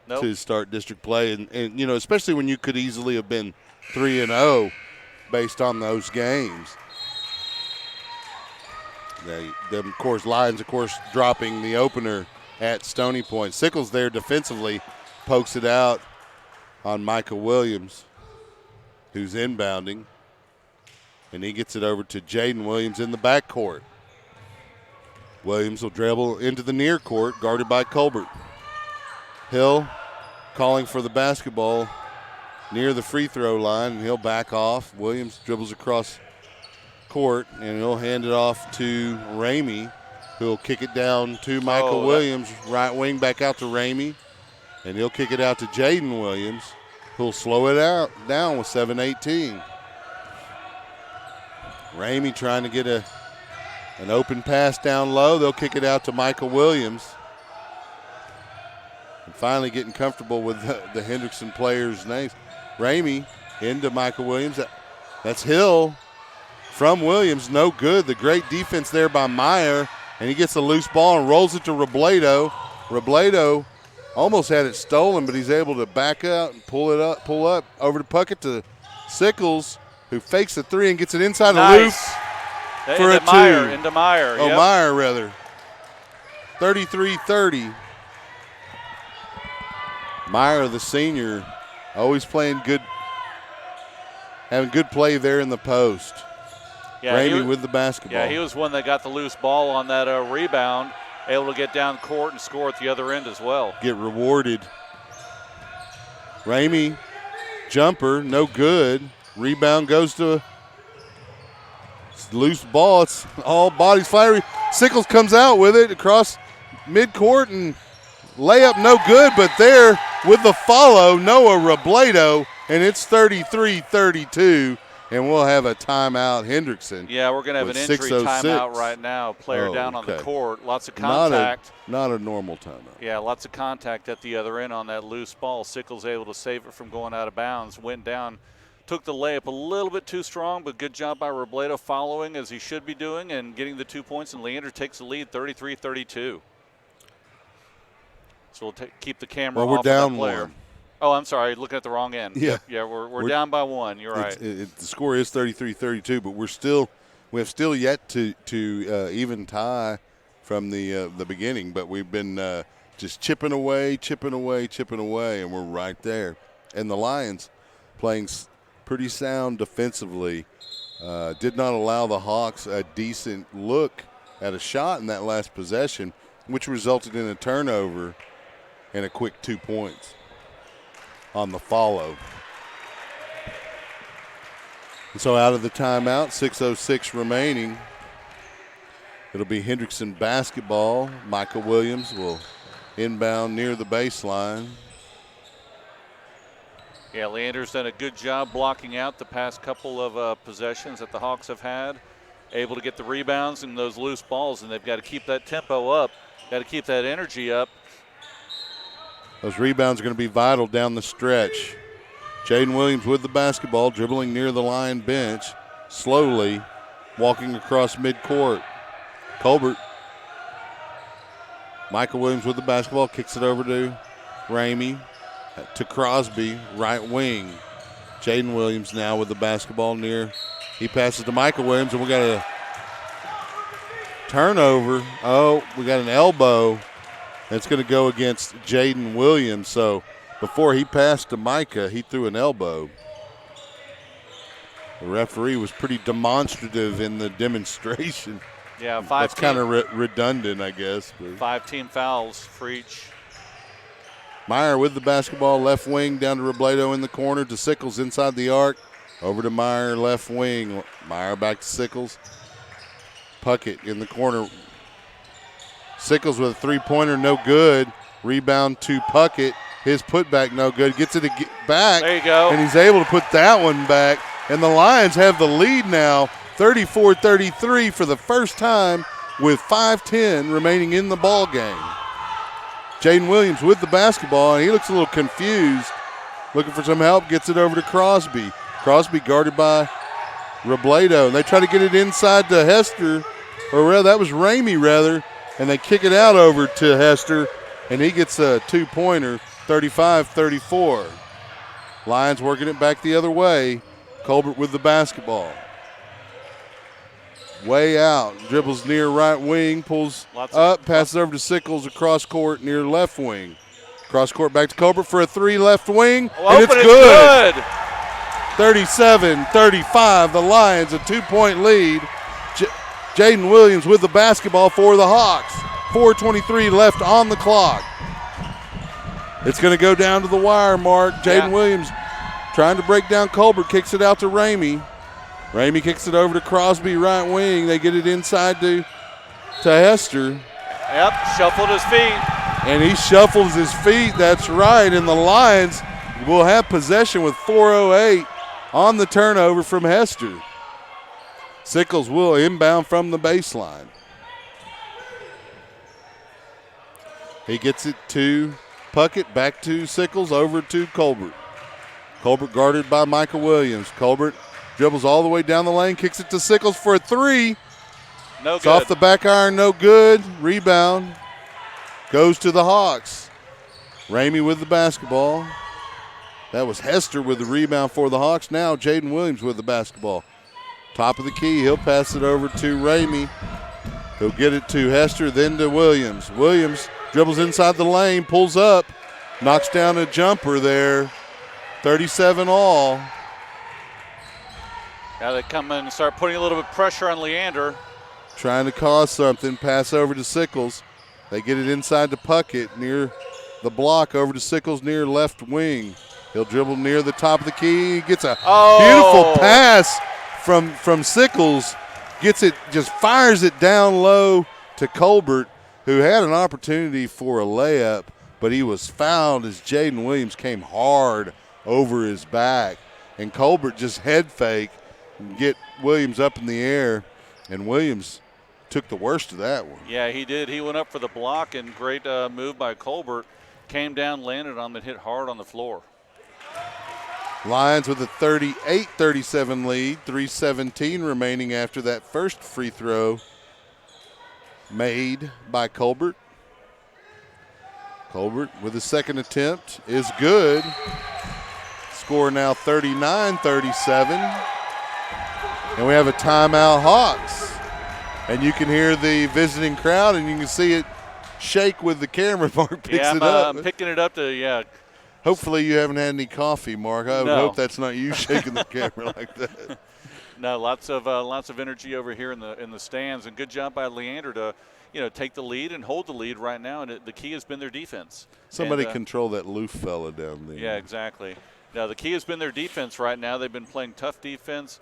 nope. To start district play, and especially when you could easily have been 3-0 based on those games. Lions, of course, dropping the opener at Stony Point. Sickles there defensively pokes it out on Michael Williams, who's inbounding, and he gets it over to Jaden Williams in the backcourt. Williams will dribble into the near court, guarded by Colbert. Hill calling for the basketball near the free throw line, and he'll back off. Williams dribbles across court, and he'll hand it off to Ramey, who'll kick it down to Michael Williams, right wing back out to Ramey, and he'll kick it out to Jaden Williams, who'll slow it down with 7:18. Ramey trying to get an open pass down low. They'll kick it out to Michael Williams. And finally getting comfortable with the Hendrickson players' names. Ramey into Michael Williams. That's Hill from Williams. No good. The great defense there by Meyer. And he gets a loose ball and rolls it to Robledo. Robledo almost had it stolen, but he's able to back out and pull up over the Puckett to Sickles, who fakes the three and gets it inside the loop for a two. Into Meyer. Oh, yep. Meyer, rather. 33-30. Meyer, the senior, always playing good, having good play there in the post. Yeah, Ramey with the basketball. Yeah, he was one that got the loose ball on that rebound, able to get down court and score at the other end as well. Get rewarded. Ramey, jumper, no good. Rebound goes to It's a loose ball. It's all bodies fiery. Sickles comes out with it across midcourt and layup no good, but there with the follow, Noah Robledo, and it's 33-32. And we'll have a timeout, Hendrickson. Yeah, we're going to have an injury timeout right now. Player down on the court. Lots of contact. Not a normal timeout. Yeah, lots of contact at the other end on that loose ball. Sickles able to save it from going out of bounds. Went down, took the layup a little bit too strong, but good job by Robledo following as he should be doing and getting the 2 points. And Leander takes the lead 33-32. So we'll keep the camera off we're down of that player. one. Oh, I'm sorry, looking at the wrong end. Yeah, we're down by one. You're right. The score is 33-32, but we have still yet to even tie from the beginning. But we've been just chipping away, and we're right there. And the Lions playing pretty sound defensively. Did not allow the Hawks a decent look at a shot in that last possession, which resulted in a turnover and a quick 2 points on the follow. And so out of the timeout, 6:06 remaining. It'll be Hendrickson basketball. Michael Williams will inbound near the baseline. Yeah, Leander's done a good job blocking out the past couple of possessions that the Hawks have had. Able to get the rebounds and those loose balls, and they've got to keep that tempo up. Got to keep that energy up. Those rebounds are going to be vital down the stretch. Jaden Williams with the basketball, dribbling near the Lion bench, slowly walking across midcourt. Colbert. Michael Williams with the basketball, kicks it over to Ramey, to Crosby, right wing. Jaden Williams now with the basketball near. He passes to Michael Williams, and we got a turnover. Oh, we got an elbow. It's going to go against Jaden Williams. So before he passed to Micah, he threw an elbow. The referee was pretty demonstrative in the demonstration. Yeah, that's kind of redundant, I guess. But 5 team fouls for each. Meyer with the basketball, left wing, down to Robledo in the corner, to Sickles inside the arc. Over to Meyer, left wing. Meyer back to Sickles. Puckett in the corner. Sickles with a three-pointer, no good. Rebound to Puckett. His putback, no good. Gets it back. There you go. And he's able to put that one back. And the Lions have the lead now, 34-33 for the first time with 5:10 remaining in the ball game. Jaden Williams with the basketball, and he looks a little confused. Looking for some help, gets it over to Crosby. Crosby guarded by Robledo. They try to get it inside to Hester, or rather, that was Ramey, rather, and they kick it out over to Hester, and he gets a two-pointer, 35-34. Lions working it back the other way. Colbert with the basketball. Way out, dribbles near right wing, pulls up, passes over to Sickles across court near left wing. Cross court back to Colbert for a three left wing, and it's good. 37-35, the Lions a 2-point lead. Jaden Williams with the basketball for the Hawks. 4:23 left on the clock. It's going to go down to the wire, Mark. Jaden Williams trying to break down Colbert, kicks it out to Ramey. Ramey kicks it over to Crosby, right wing. They get it inside to Hester. Yep, shuffled his feet. And he shuffles his feet, that's right. And the Lions will have possession with 4:08 on the turnover from Hester. Sickles will inbound from the baseline. He gets it to Puckett, back to Sickles, over to Colbert. Colbert guarded by Michael Williams. Colbert dribbles all the way down the lane, kicks it to Sickles for a three. No it's good. Off the back iron, no good. Rebound goes to the Hawks. Ramey with the basketball. That was Hester with the rebound for the Hawks. Now Jaden Williams with the basketball. Top of the key, he'll pass it over to Ramey. He'll get it to Hester, then to Williams. Williams dribbles inside the lane, pulls up, knocks down a jumper there. 37 all. Now they come in and start putting a little bit of pressure on Leander. Trying to cause something, pass over to Sickles. They get it inside to Puckett near the block, over to Sickles near left wing. He'll dribble near the top of the key. He gets a beautiful pass from Sickles gets it, just fires it down low to Colbert, who had an opportunity for a layup, but he was fouled as Jaden Williams came hard over his back. And Colbert just head fake and get Williams up in the air, and Williams took the worst of that one. Yeah, he did. He went up for the block, and great move by Colbert. Came down, landed on it, hit hard on the floor. Lions with a 38-37 lead, 3:17 remaining after that first free throw made by Colbert. Colbert with the second attempt is good. Score now 39-37. And we have a timeout, Hawks. And you can hear the visiting crowd, and you can see it shake with the camera. Mark picks it up. I'm picking it up to, Hopefully you haven't had any coffee, Mark. I would No. hope that's not you shaking the camera like that. No, lots of energy over here in the stands, and good job by Leander to take the lead and hold the lead right now. And the key has been their defense. Somebody and, control that Loof fella down there. Yeah, exactly. Now the key has been their defense right now. They've been playing tough defense,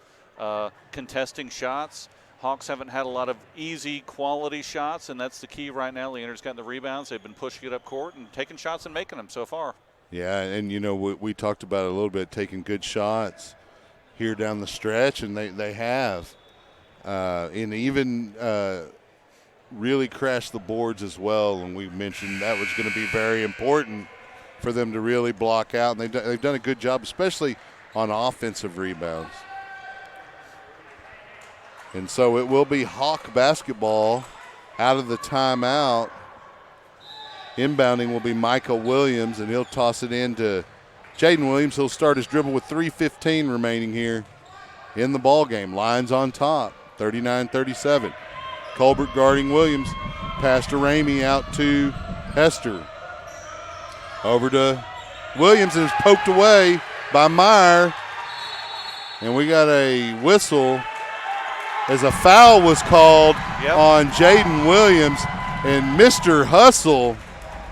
contesting shots. Hawks haven't had a lot of easy quality shots, and that's the key right now. Leander's gotten the rebounds. They've been pushing it up court and taking shots and making them so far. Yeah, and we talked about it a little bit, taking good shots here down the stretch, and they have. And even really crashed the boards as well, and we mentioned that was going to be very important for them to really block out. And they've done a good job, especially on offensive rebounds. And so it will be Hawk basketball out of the timeout. Inbounding will be Michael Williams, and he'll toss it in to Jaden Williams. He'll start his dribble with 3:15 remaining here in the ball game. Lions on top, 39-37. Colbert guarding Williams. Pass to Ramey, out to Hester. Over to Williams, and it's poked away by Meyer. And we got a whistle as a foul was called on Jaden Williams. And Mr. Hustle,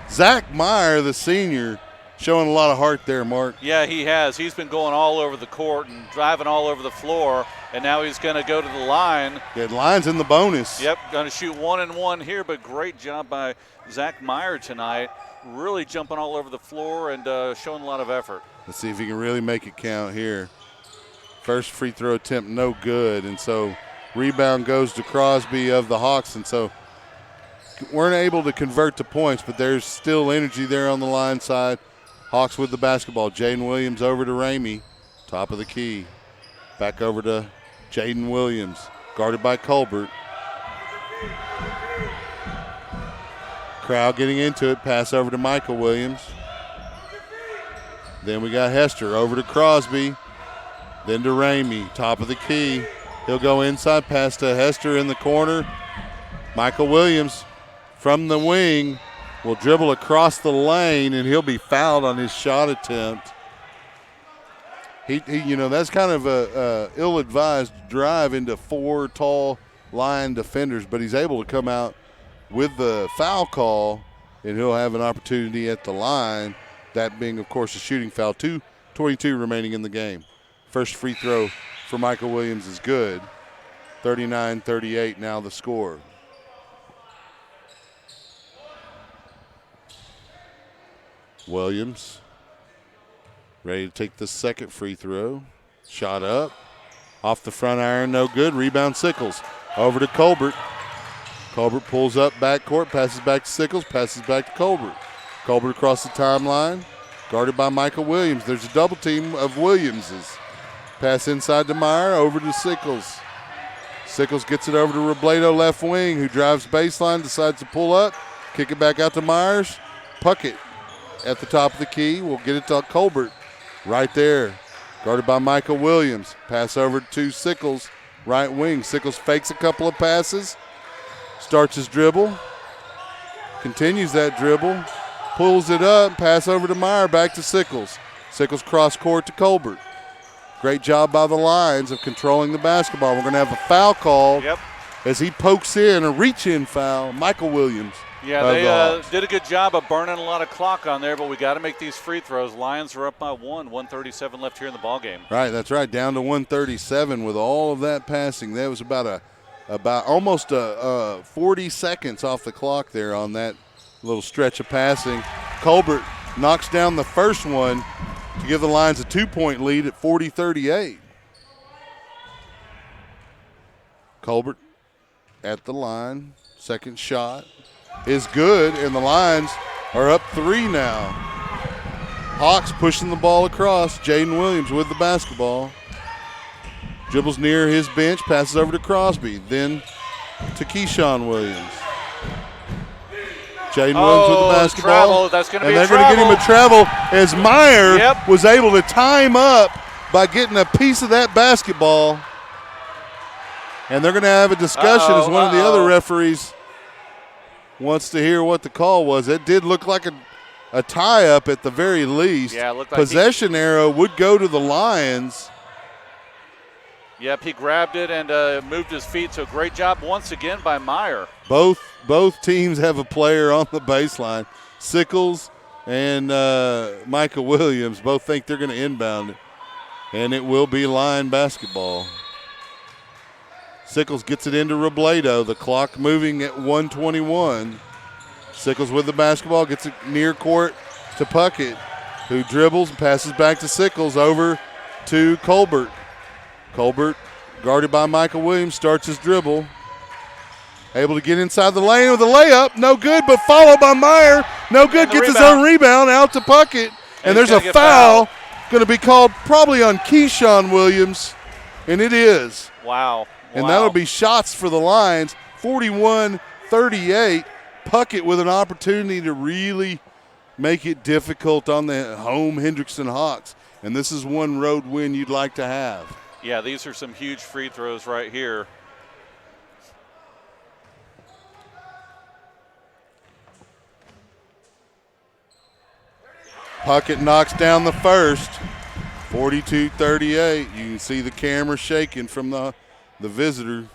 Zach Meyer, the senior, showing a lot of heart there, Mark. Yeah, he has. He's been going all over the court and driving all over the floor, and now he's going to go to the line. Yeah, the line's in the bonus. Yep, going to shoot 1-and-1 here, but great job by Zach Meyer tonight. Really jumping all over the floor and showing a lot of effort. Let's see if he can really make it count here. First free throw attempt, no good, and so rebound goes to Crosby of the Hawks, and so weren't able to convert to points, but there's still energy there on the line side. Hawks with the basketball. Jaden Williams over to Ramey, top of the key. Back over to Jaden Williams, guarded by Colbert. Crowd getting into it. Pass over to Michael Williams. Then we got Hester over to Crosby. Then to Ramey, top of the key. He'll go inside, pass to Hester in the corner. Michael Williams from the wing will dribble across the lane, and he'll be fouled on his shot attempt. He that's kind of a ill-advised drive into four tall line defenders, but he's able to come out with the foul call, and he'll have an opportunity at the line, that being, of course, a shooting foul. 2:22 remaining in the game. First free throw for Michael Williams is good. 39-38 now the score. Williams ready to take the second free throw. Shot up. Off the front iron, no good. Rebound Sickles. Over to Colbert. Colbert pulls up backcourt, passes back to Sickles, passes back to Colbert. Colbert across the timeline, guarded by Michael Williams. There's a double team of Williamses. Pass inside to Meyer, over to Sickles. Sickles gets it over to Robledo, left wing, who drives baseline, decides to pull up, kick it back out to Myers. Puckett at the top of the key. We'll get it to Colbert right there, guarded by Michael Williams. Pass over to Sickles, right wing. Sickles fakes a couple of passes, starts his dribble, continues that dribble, pulls it up, pass over to Meyer, back to Sickles. Sickles cross court to Colbert. Great job by the Lions of controlling the basketball. We're going to have a foul call as he pokes in, a reach-in foul. Michael Williams. Yeah, they did a good job of burning a lot of clock on there, but we got to make these free throws. Lions are up by 1:37 left here in the ball game. Right, that's right, down to 137 with all of that passing. That was about a about almost 40 seconds off the clock there on that little stretch of passing. Colbert knocks down the first one to give the Lions a 2-point lead at 40-38. Colbert at the line. Second shot is good, and the Lions are up 3 now. Hawks pushing the ball across. Jaden Williams with the basketball. Dribbles near his bench, passes over to Crosby, then to Keyshawn Williams. Jaden Williams with the basketball. Travel. That's going to be and they're going to get him a travel as Meyer was able to tie him up by getting a piece of that basketball. And they're going to have a discussion as one of the other referees wants to hear what the call was. It did look like a tie-up at the very least. Yeah, it looked like possession arrow would go to the Lions. Yep, he grabbed it and moved his feet. So great job once again by Meyer. Both teams have a player on the baseline. Sickles and Micah Williams both think they're going to inbound it. And it will be Lion basketball. Sickles gets it into Robledo. The clock moving at 1:21. Sickles with the basketball, gets it near court to Puckett, who dribbles and passes back to Sickles over to Colbert. Colbert, guarded by Michael Williams, starts his dribble. Able to get inside the lane with a layup. No good, but followed by Meyer. No good, gets his own rebound out to Puckett. And there's a foul going to be called probably on Keyshawn Williams, and it is. Wow. And that'll be shots for the Lions, 41-38. Puckett with an opportunity to really make it difficult on the home Hendrickson Hawks. And this is one road win you'd like to have. Yeah, these are some huge free throws right here. Puckett knocks down the first, 42-38. You can see the camera shaking from the visiting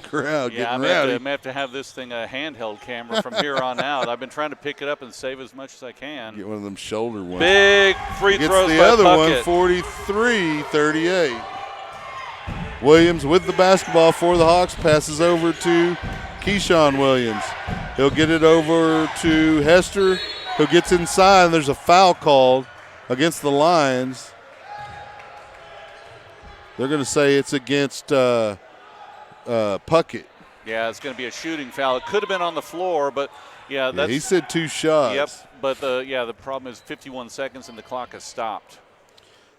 crowd getting rowdy. I may have to have this thing a handheld camera from here on out. I've been trying to pick it up and save as much as I can. Get one of them shoulder ones. Big free throws by Gets the other Puckett. one, 43-38. Williams with the basketball for the Hawks, passes over to Keyshawn Williams. He'll get it over to Hester, who gets inside, and there's a foul called against the Lions. They're going to say it's against Puckett. Yeah, it's going to be a shooting foul. It could have been on the floor, but that's. He said 2 shots. Yep, but the problem is 51 seconds and the clock has stopped.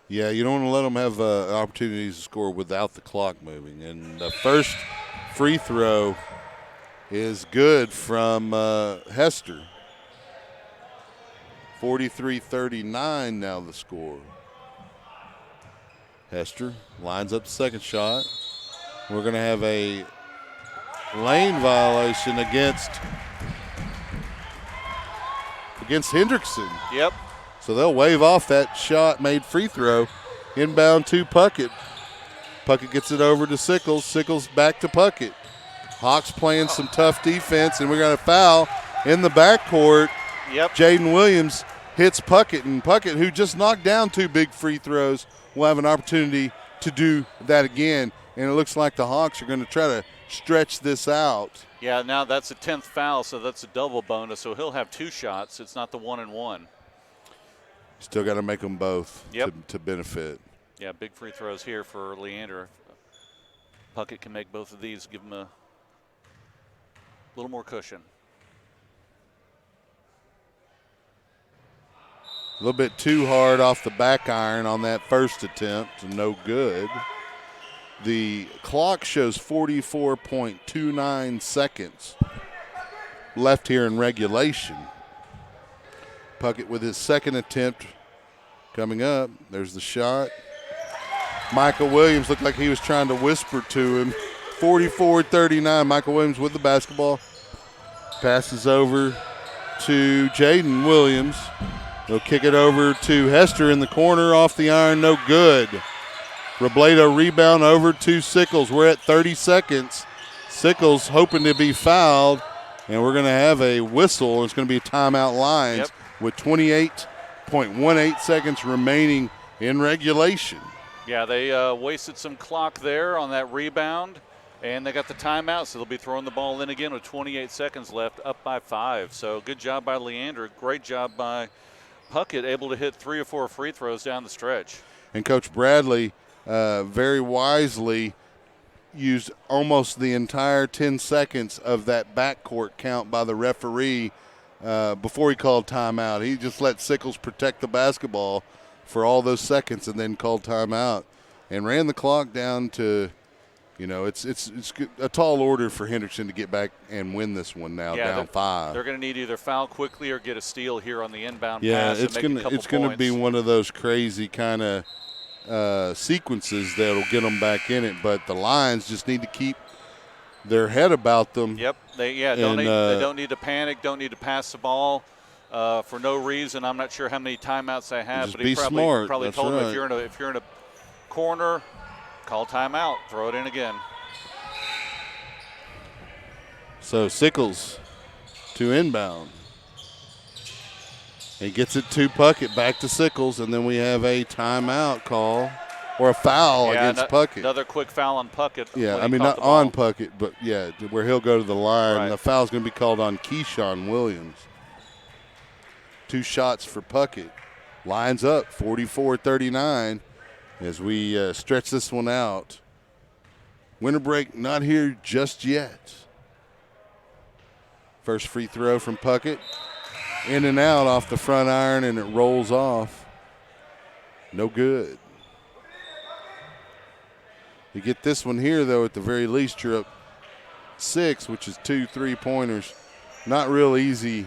Yeah, you don't want to let them have opportunities to score without the clock moving. And the first free throw is good from Hester. 43-39 now the score. Hester lines up the second shot. We're going to have a lane violation against Hendrickson. Yep. So they'll wave off that shot made free throw. Inbound to Puckett. Puckett gets it over to Sickles. Sickles back to Puckett. Hawks playing some tough defense, and we got a foul in the backcourt. Yep. Jaden Williams hits Puckett, and Puckett, who just knocked down 2 big free throws, will have an opportunity to do that again. And it looks like the Hawks are going to try to stretch this out. Yeah, now that's a 10th foul, so that's a double bonus. So he'll have 2 shots. It's not the 1-and-1. Still got to make them both to benefit. Yeah, big free throws here for Leander. Puckett can make both of these, give him a little more cushion. A little bit too hard off the back iron on that first attempt, no good. The clock shows 44.29 seconds left here in regulation. Puckett with his second attempt coming up. There's the shot. Michael Williams looked like he was trying to whisper to him. 44-39. Michael Williams with the basketball. Passes over to Jaden Williams. They'll kick it over to Hester in the corner off the iron. No good. Robledo rebound over to Sickles. We're at 30 seconds. Sickles hoping to be fouled, and we're going to have a whistle. It's going to be a timeout Lions with 28.18 seconds remaining in regulation. Yeah, they wasted some clock there on that rebound. And they got the timeout, so they'll be throwing the ball in again with 28 seconds left, up by 5. So good job by Leander. Great job by Puckett, able to hit 3 or 4 free throws down the stretch. And Coach Bradley very wisely used almost the entire 10 seconds of that backcourt count by the referee before he called timeout. He just let Sickles protect the basketball for all those seconds and then called timeout and ran the clock down to, it's a tall order for Hendrickson to get back and win this one now, down 5. They're going to need either foul quickly or get a steal here on the inbound yeah, pass. It's going to be one of those crazy kind of sequences that'll get them back in it. But the Lions just need to keep their head about them. Yep. They don't need to panic. Don't need to pass the ball for no reason. I'm not sure how many timeouts they have, just but he probably That's told right. them if you're in a corner, call timeout, throw it in again. So Sickles to inbound. He gets it to Puckett, back to Sickles, and then we have a timeout call or a foul against Puckett. Another quick foul on Puckett. Yeah, I mean, not on Puckett, but, yeah, where he'll go to the line. Right. The foul's going to be called on Keyshawn Williams. 2 shots for Puckett. Lines up 44-39 as we stretch this one out. Winter break not here just yet. First free throw from Puckett. In and out off the front iron, and it rolls off. No good. You get this one here, though, at the very least, you're up 6, which is 2 3-pointers. Not real easy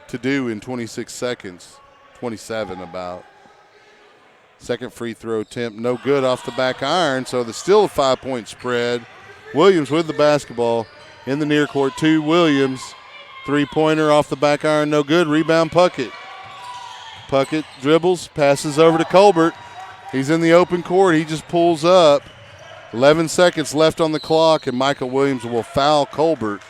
to do in 26 seconds, 27 about. Second free throw attempt, no good off the back iron, so there's still a 5-point spread. Williams with the basketball in the near court to Williams. 3-pointer off the back iron, no good. Rebound Puckett. Puckett dribbles, passes over to Colbert. He's in the open court. He just pulls up. 11 seconds left on the clock, and Michael Williams will foul Colbert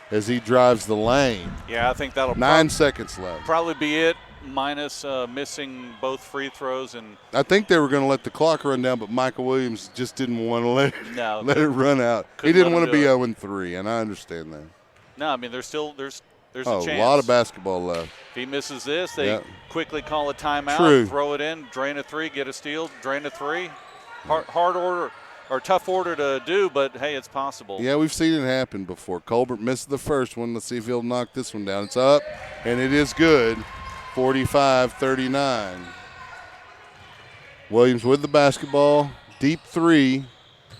as he drives the lane. Yeah, I think that'll 9 seconds left. Probably be it, minus missing both free throws. And I think they were going to let the clock run down, but Michael Williams just didn't want to let it run out. He didn't want to be 0-3, and I understand that. No, I mean, there's a chance. A lot of basketball left. If he misses this, they quickly call a timeout, throw it in, drain a 3, get a steal, drain a 3. Hard order or tough order to do, but, hey, it's possible. Yeah, we've seen it happen before. Colbert missed the first one. Let's see if he'll knock this one down. It's up, and it is good, 45-39. Williams with the basketball, deep 3.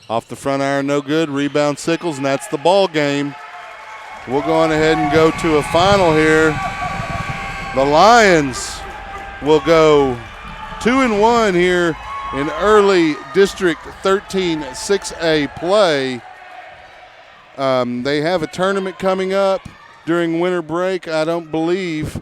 Off the front iron, no good. Rebound Sickles, and that's the ball game. We'll go on ahead and go to a final here. The Lions will go 2-1 here in early District 13 6A play. They have a tournament coming up during winter break, I don't believe,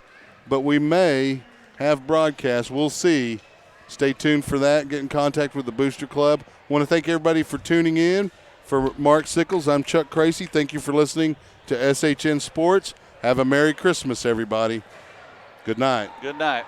but we may have broadcasts. We'll see. Stay tuned for that. Get in contact with the Booster Club. I want to thank everybody for tuning in. For Mark Sickles, I'm Chuck Cracy. Thank you for listening to SHN Sports. Have a Merry Christmas, everybody. Good night. Good night.